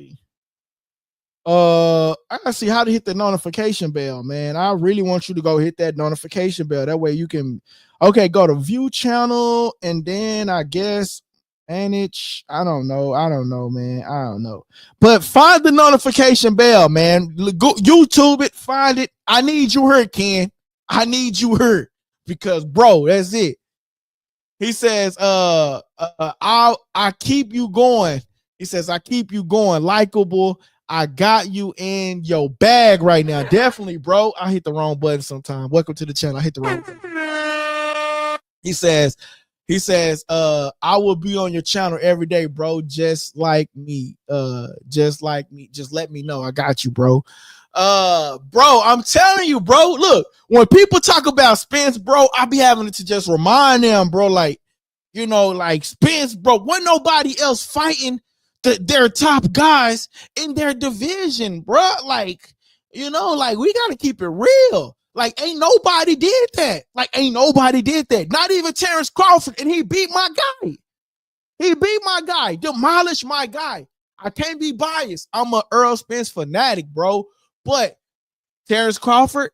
I gotta see how to hit the notification bell, man. I really want you to go hit that notification bell. That way you can, okay, go to view channel, and then I guess manage. I don't know, man. I don't know. But find the notification bell, man. Go YouTube it, find it. I need you here, Ken. I need you here because, bro, that's it. He says, I keep you going. He says, I keep you going. Likeable. I got you in your bag right now. Definitely, bro. I hit the wrong button sometime. Welcome to the channel. I hit the wrong button. He says, I will be on your channel every day, bro. Just like me. Just let me know. I got you, bro. Bro, I'm telling you, bro. Look, when people talk about Spence, bro, I be having to just remind them, bro, like, you know, like Spence, bro, wasn't nobody else fighting their top guys in their division, bro. Like, you know, like we gotta keep it real. Like, ain't nobody did that. Like, ain't nobody did that. Not even Terrence Crawford, and he beat my guy. He beat my guy, demolished my guy. I can't be biased. I'm a Earl Spence fanatic, bro. But Terrence Crawford,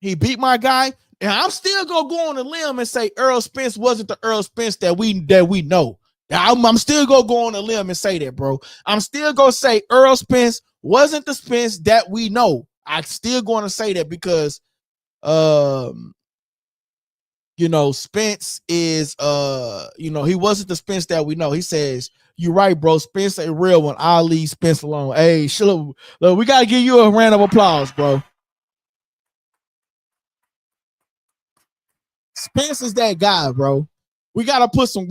he beat my guy, and I'm still gonna go on a limb and say Earl Spence wasn't the Earl Spence that we know. I'm still gonna go on a limb and say that, bro. I'm still gonna say Earl Spence wasn't the Spence that we know. I'm still gonna say that because Spence is he wasn't the Spence that we know. He says, "You're right, bro. Spence a real one. I'll leave Spence alone." Hey, look, we gotta give you a round of applause, bro. Spence is that guy, bro. We gotta put some.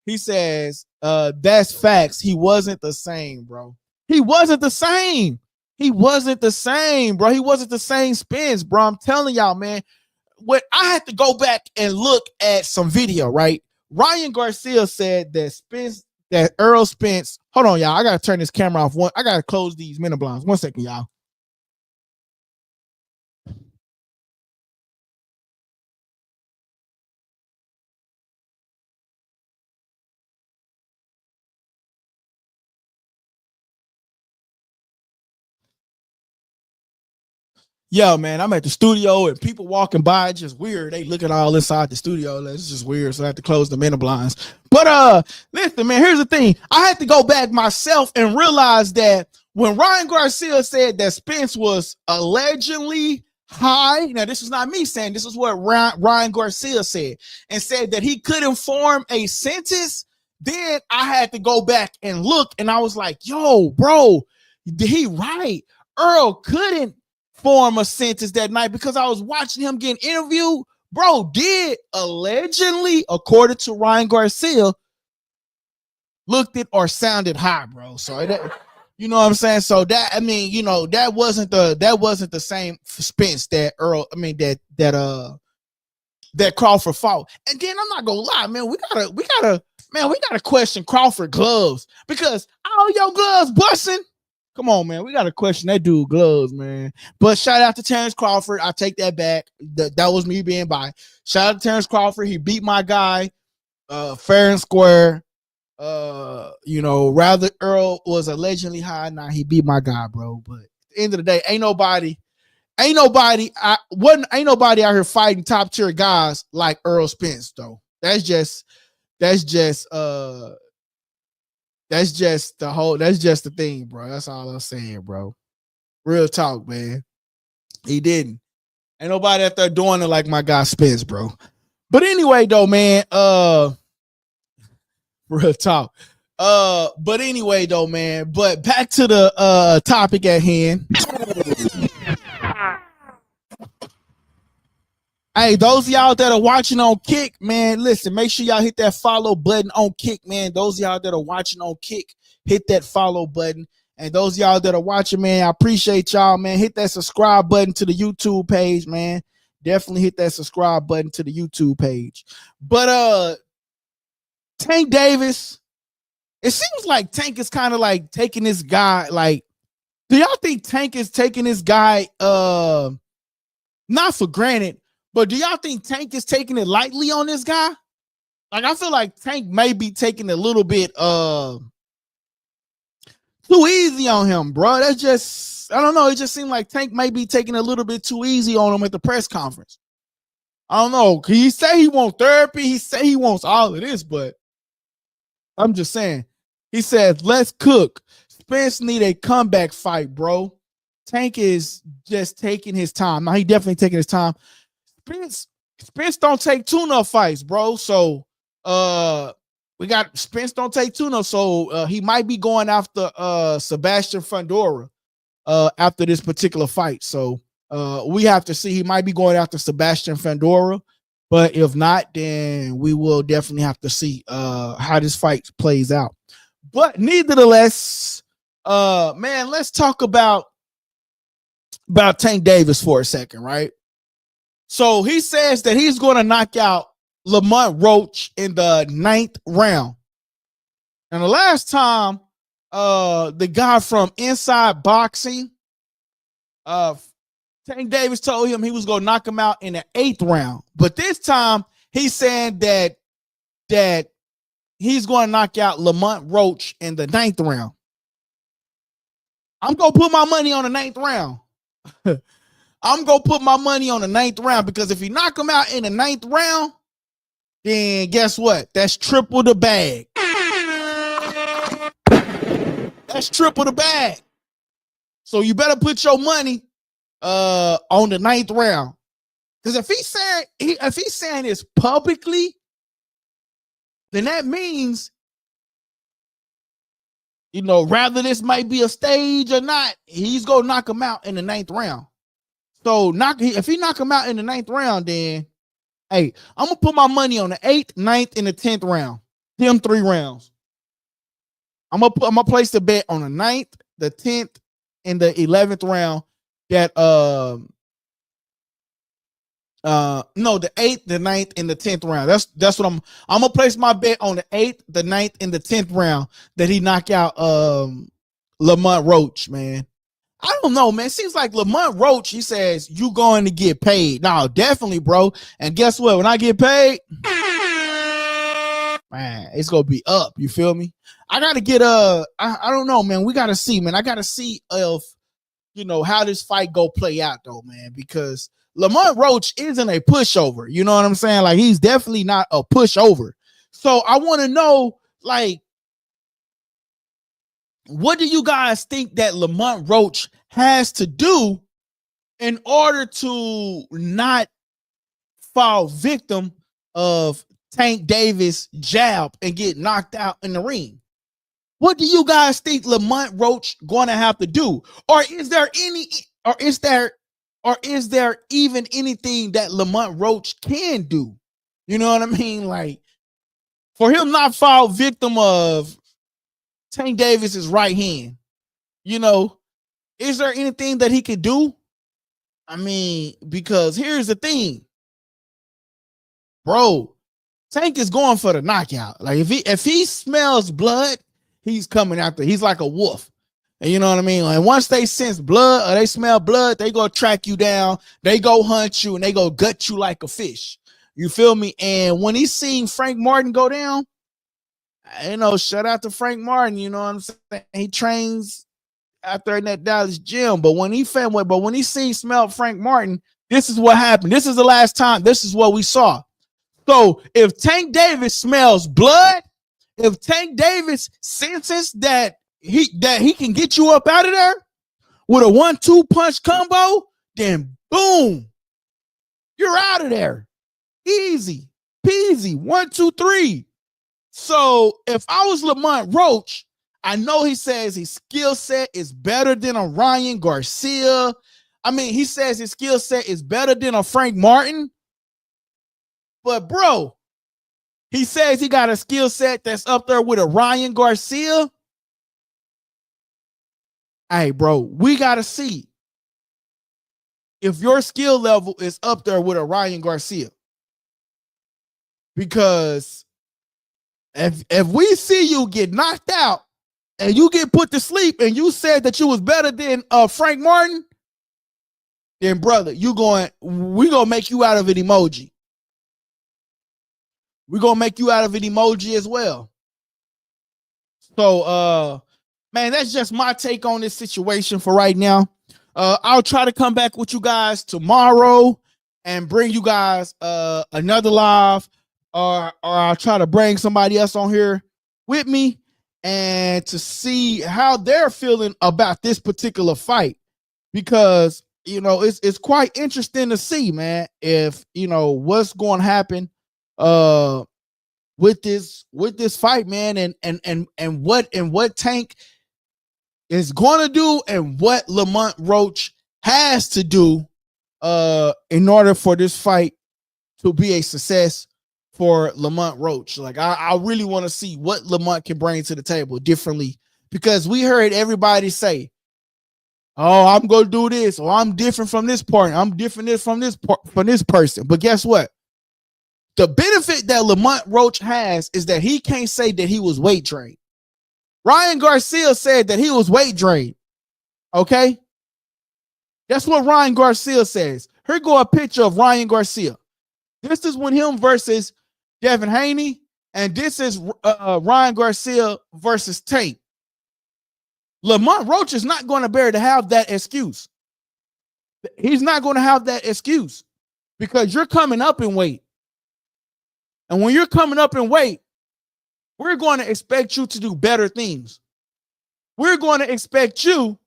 He says, that's facts. He wasn't the same, bro. He wasn't the same, bro. He wasn't the same Spence, bro. I'm telling y'all, man. What I had to go back and look at some video, right? Ryan Garcia said that Earl Spence. Hold on, y'all. I gotta turn this camera off. I gotta close these minute blinds. 1 second, y'all. Yo, man, I'm at the studio and people walking by, it's just weird. They looking all inside the studio. It's just weird. So I have to close the minute blinds. But listen, man, here's the thing. I had to go back myself and realize that when Ryan Garcia said that Spence was allegedly high, now this is not me saying, this is what Ryan Garcia said, and said that he couldn't form a sentence. Then I had to go back and look, and I was like, yo, bro, did he right? Earl couldn't form a sentence that night because I was watching him getting interviewed. Bro did allegedly, according to Ryan Garcia, looked it or sounded high, bro. So that, you know what I'm saying? So that, I mean, that wasn't the same Spence that Earl, I mean, that Crawford fought. And then I'm not gonna lie, man, we gotta question Crawford gloves because all your gloves busting. Come on, man. We got to question that dude gloves, man. But shout out to Terrence Crawford. I take that back. That was me being by. Shout out to Terrence Crawford. He beat my guy fair and square. Rather Earl was allegedly high. Now he beat my guy, bro. But at the end of the day, ain't nobody out here fighting top tier guys like Earl Spence, though. That's just the thing, bro. That's all I'm saying, bro. Real talk, man. He didn't. Ain't nobody out there doing it like my guy Spence, bro. But anyway, though, man, real talk. But anyway, though, man, but back to the topic at hand. Hey, those of y'all that are watching on Kick, man, listen, make sure y'all hit that follow button on Kick, man. Those of y'all that are watching on Kick, hit that follow button. And those of y'all that are watching, man, I appreciate y'all, man. Hit that subscribe button to the YouTube page, man. Definitely hit that subscribe button to the YouTube page. But Tank Davis, it seems like Tank is kind of like taking this guy, like, do y'all think Tank is taking this guy not for granted? But do y'all think Tank is taking it lightly on this guy? Like, I feel like Tank may be taking a little bit too easy on him, bro. That's just, I don't know. It just seemed like Tank may be taking a little bit too easy on him at the press conference. I don't know. He say he wants therapy. He say he wants all of this, but I'm just saying. He says, let's cook. Spence need a comeback fight, bro. Tank is just taking his time. Now, he definitely taking his time. Spence don't take tune-up fights, bro. So we got Spence don't take tune-up. So he might be going after Sebastian Fundora after this particular fight. So we have to see. He might be going after Sebastian Fundora, but if not, then we will definitely have to see how this fight plays out. But nevertheless, man, let's talk about Tank Davis for a second, right? So he says that he's going to knock out Lamont Roach in the 9th round. And the last time the guy from Inside Boxing, Tank Tank Davis told him he was gonna knock him out in the 8th round, but this time he's saying that he's gonna knock out Lamont Roach in the 9th round. I'm gonna put my money on the 9th round. I'm gonna put my money on the 9th round because if he knock him out in the 9th round, then guess what? That's triple the bag. That's triple the bag. So you better put your money on the 9th round. Because if he's saying this publicly, then that means, you know, rather this might be a stage or not, he's gonna knock him out in the 9th round. So if he knock him out in the 9th round, then hey, I'm gonna put my money on the 8th, 9th, and the 10th round. Them 3 rounds. I'm gonna place the bet on the 9th, the 10th, and the 11th round. That no, the 8th, the 9th, and the 10th round. That's what I'm gonna place my bet on the 8th, the 9th, and the 10th round that he knock out Lamont Roach, man. I don't know, man. Seems like Lamont Roach, he says, you going to get paid. No, definitely, bro. And guess what? When I get paid, man, it's gonna be up. You feel me? I gotta get I don't know, man. We gotta see, man. I gotta see if, you know, how this fight go play out though, man, because Lamont Roach isn't a pushover. You know what I'm saying? Like, he's definitely not a pushover. So I want to know, like, what do you guys think that Lamont Roach has to do in order to not fall victim of Tank Davis' jab and get knocked out in the ring? What do you guys think Lamont Roach going to have to do? Or is there even anything that Lamont Roach can do? You know what I mean? Like, for him not fall victim of Tank Davis's right hand, you know, is there anything that he could do? I mean, because here's the thing, bro. Tank is going for the knockout. Like, if he smells blood, he's coming after. He's like a wolf. And you know what I mean? Like, once they sense blood or they smell blood, they go track you down. They go hunt you and they go gut you like a fish. You feel me? And when he seen Frank Martin go down, you know, shout out to Frank Martin. You know what I'm saying? He trains out there in that Dallas gym. But when he smelled Frank Martin, this is what happened. This is the last time. This is what we saw. So if Tank Davis smells blood, if Tank Davis senses that he can get you up out of there with a 1-2 punch combo, then boom, you're out of there. Easy peasy. 1, 2, 3. So if I was Lamont Roach, I know he says his skill set is better than a Ryan Garcia. I mean, he says his skill set is better than a Frank Martin. But bro, he says he got a skill set that's up there with a Ryan Garcia. Hey, bro, we got to see if your skill level is up there with a Ryan Garcia. Because if we see you get knocked out and you get put to sleep and you said that you was better than Frank Martin, then brother, we gonna make you out of an emoji. We're gonna make you out of an emoji as well. So man, that's just my take on this situation for right now. I'll try to come back with you guys tomorrow and bring you guys another live, or I'll try to bring somebody else on here with me and to see how they're feeling about this particular fight, because you know it's quite interesting to see, man, if you know what's going to happen with this fight, man, and what Tank is going to do and what Lamont Roach has to do in order for this fight to be a success for Lamont Roach. Like, I really want to see what Lamont can bring to the table differently, because we heard everybody say, oh, I'm going to do this, or I'm different from this partner, I'm different from this person. But guess what? The benefit that Lamont Roach has is that he can't say that he was weight trained. Ryan Garcia said that he was weight drained. Okay. That's what Ryan Garcia says. Here go a picture of Ryan Garcia. This is when him versus Devin Haney, and this is Ryan Garcia versus Tank. Lamont Roach is not going to bear to have that excuse. He's not going to have that excuse because you're coming up in weight. And when you're coming up in weight, we're going to expect you to do better things. We're going to expect you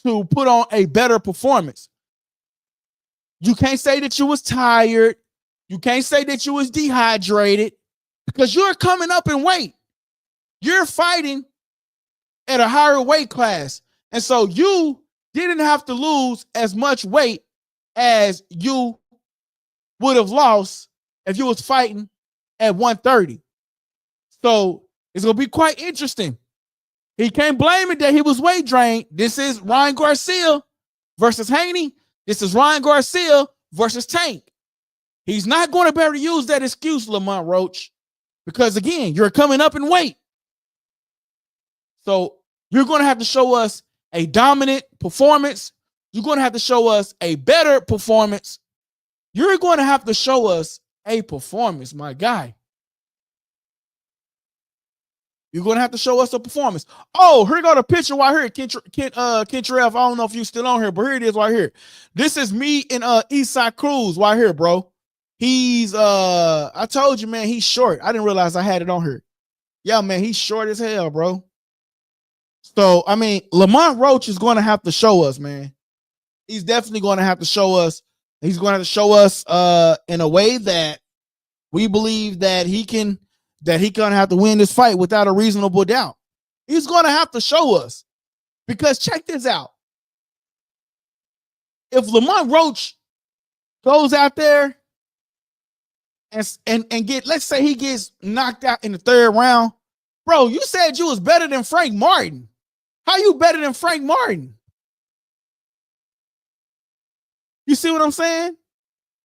to put on a better performance. You can't say that you was tired. You can't say that you was dehydrated because you're coming up in weight. You're fighting at a higher weight class. And so you didn't have to lose as much weight as you would have lost if you was fighting at 130. So it's going to be quite interesting. He can't blame it that he was weight drained. This is Ryan Garcia versus Haney. This is Ryan Garcia versus Tank. He's not going to be able to use that excuse, Lamont Roach, because, again, you're coming up in weight. So you're going to have to show us a dominant performance. You're going to have to show us a better performance. You're going to have to show us a performance, my guy. You're going to have to show us a performance. Oh, here go the picture right here. Kentrell, I don't know if you're still on here, but here it is right here. This is me and Eastside Cruz right here, bro. He's, I told you, man, he's short. I didn't realize I had it on here. Yeah, man, he's short as hell, bro. So, I mean, Lamont Roach is going to have to show us, man. He's definitely going to have to show us. He's going to have to show us in a way that we believe that he's going to have to win this fight without a reasonable doubt. He's going to have to show us. Because check this out. If Lamont Roach goes out there and get, let's say he gets knocked out in the third round, bro, you said you was better than Frank Martin. How you better than Frank Martin? You see what I'm saying?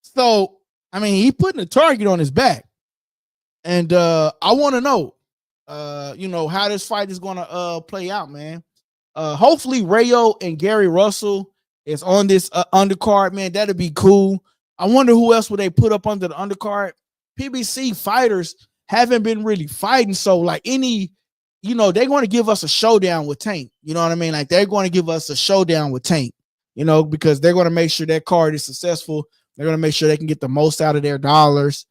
So, I mean, he putting a target on his back. And I want to know, how this fight is going to play out, man. Hopefully Rayo and Gary Russell is on this undercard, man. That'd be cool. I wonder who else would they put up under the undercard. PBC fighters haven't been really fighting. So like they're going to give us a showdown with Tank. You know what I mean? Like they're going to give us a showdown with Tank, because they're going to make sure that card is successful. They're going to make sure they can get the most out of their dollars.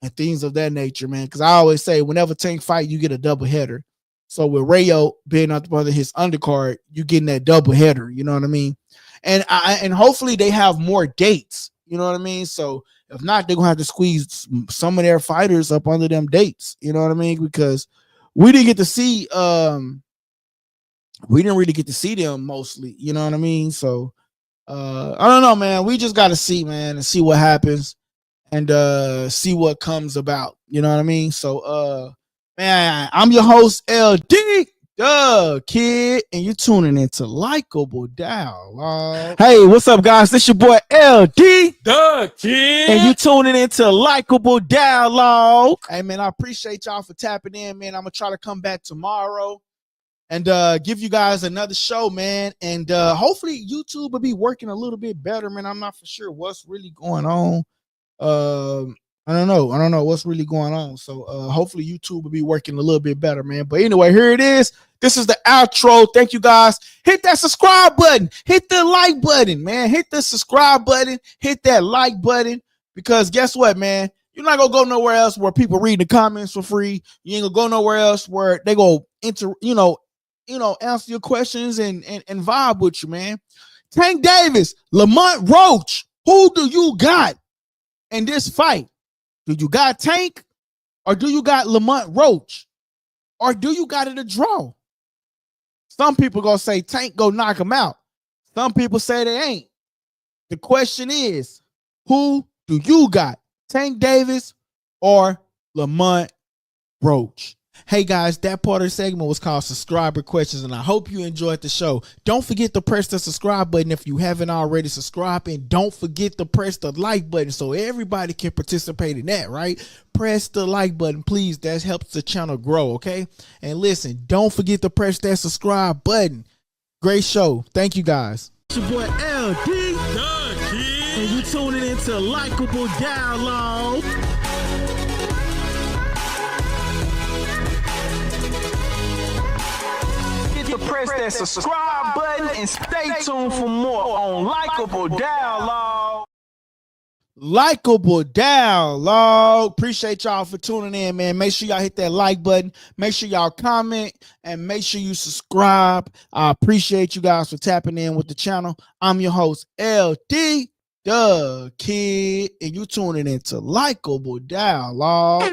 And things of that nature, man. Because I always say, whenever Tank fight, you get a double header. So with Rayo being up under his undercard, you getting that double header. You know what I mean? And hopefully they have more dates. You know what I mean? So if not, they're gonna have to squeeze some of their fighters up under them dates. You know what I mean? Because we didn't get to see. We didn't really get to see them mostly. You know what I mean? So I don't know, man. We just got to see, man, and see what happens. And see what comes about. You know what I mean? So man, I'm your host, LD, kid, and you're tuning into Likeable Dialogue. Hey, what's up, guys? This your boy LD, kid, and you tuning into Likeable Dialogue. Hey, man, I appreciate y'all for tapping in, man. I'm gonna try to come back tomorrow and give you guys another show, man. And hopefully YouTube will be working a little bit better, man. I'm not for sure what's really going on. I don't know what's really going on. So hopefully YouTube will be working a little bit better, man. But anyway, here it is. This is the outro. Thank you, guys. Hit that subscribe button. Hit the like button, man. Hit the subscribe button. Hit that like button. Because guess what, man? You're not gonna go nowhere else where people read the comments for free. You ain't gonna go nowhere else where they go answer your questions and vibe with you, man. Tank Davis, Lamont Roach. Who do you got in this fight? Do you got Tank, or do you got Lamont Roach, or do you got it a draw? Some people gonna say Tank go knock him out. Some people say they ain't. The question is, who do you got? Tank Davis or Lamont Roach? Hey guys, that part of the segment was called Subscriber Questions, and I hope you enjoyed the show. Don't forget to press the subscribe button if you haven't already subscribed, and don't forget to press the like button so everybody can participate in that, right? Press the like button, please. That helps the channel grow, okay? And listen, don't forget to press that subscribe button. Great show. Thank you, guys. It's your boy LD, the Kid, and you tuning into Likeable Dialogue. Press that subscribe button and stay tuned for more on Likeable Dialogue. Likeable Dialogue. Appreciate y'all for tuning in, man. Make sure y'all hit that like button. Make sure y'all comment and make sure you subscribe. I appreciate you guys for tapping in with the channel. I'm your host, LD, the Kid, and you tuning into Likeable Dialogue.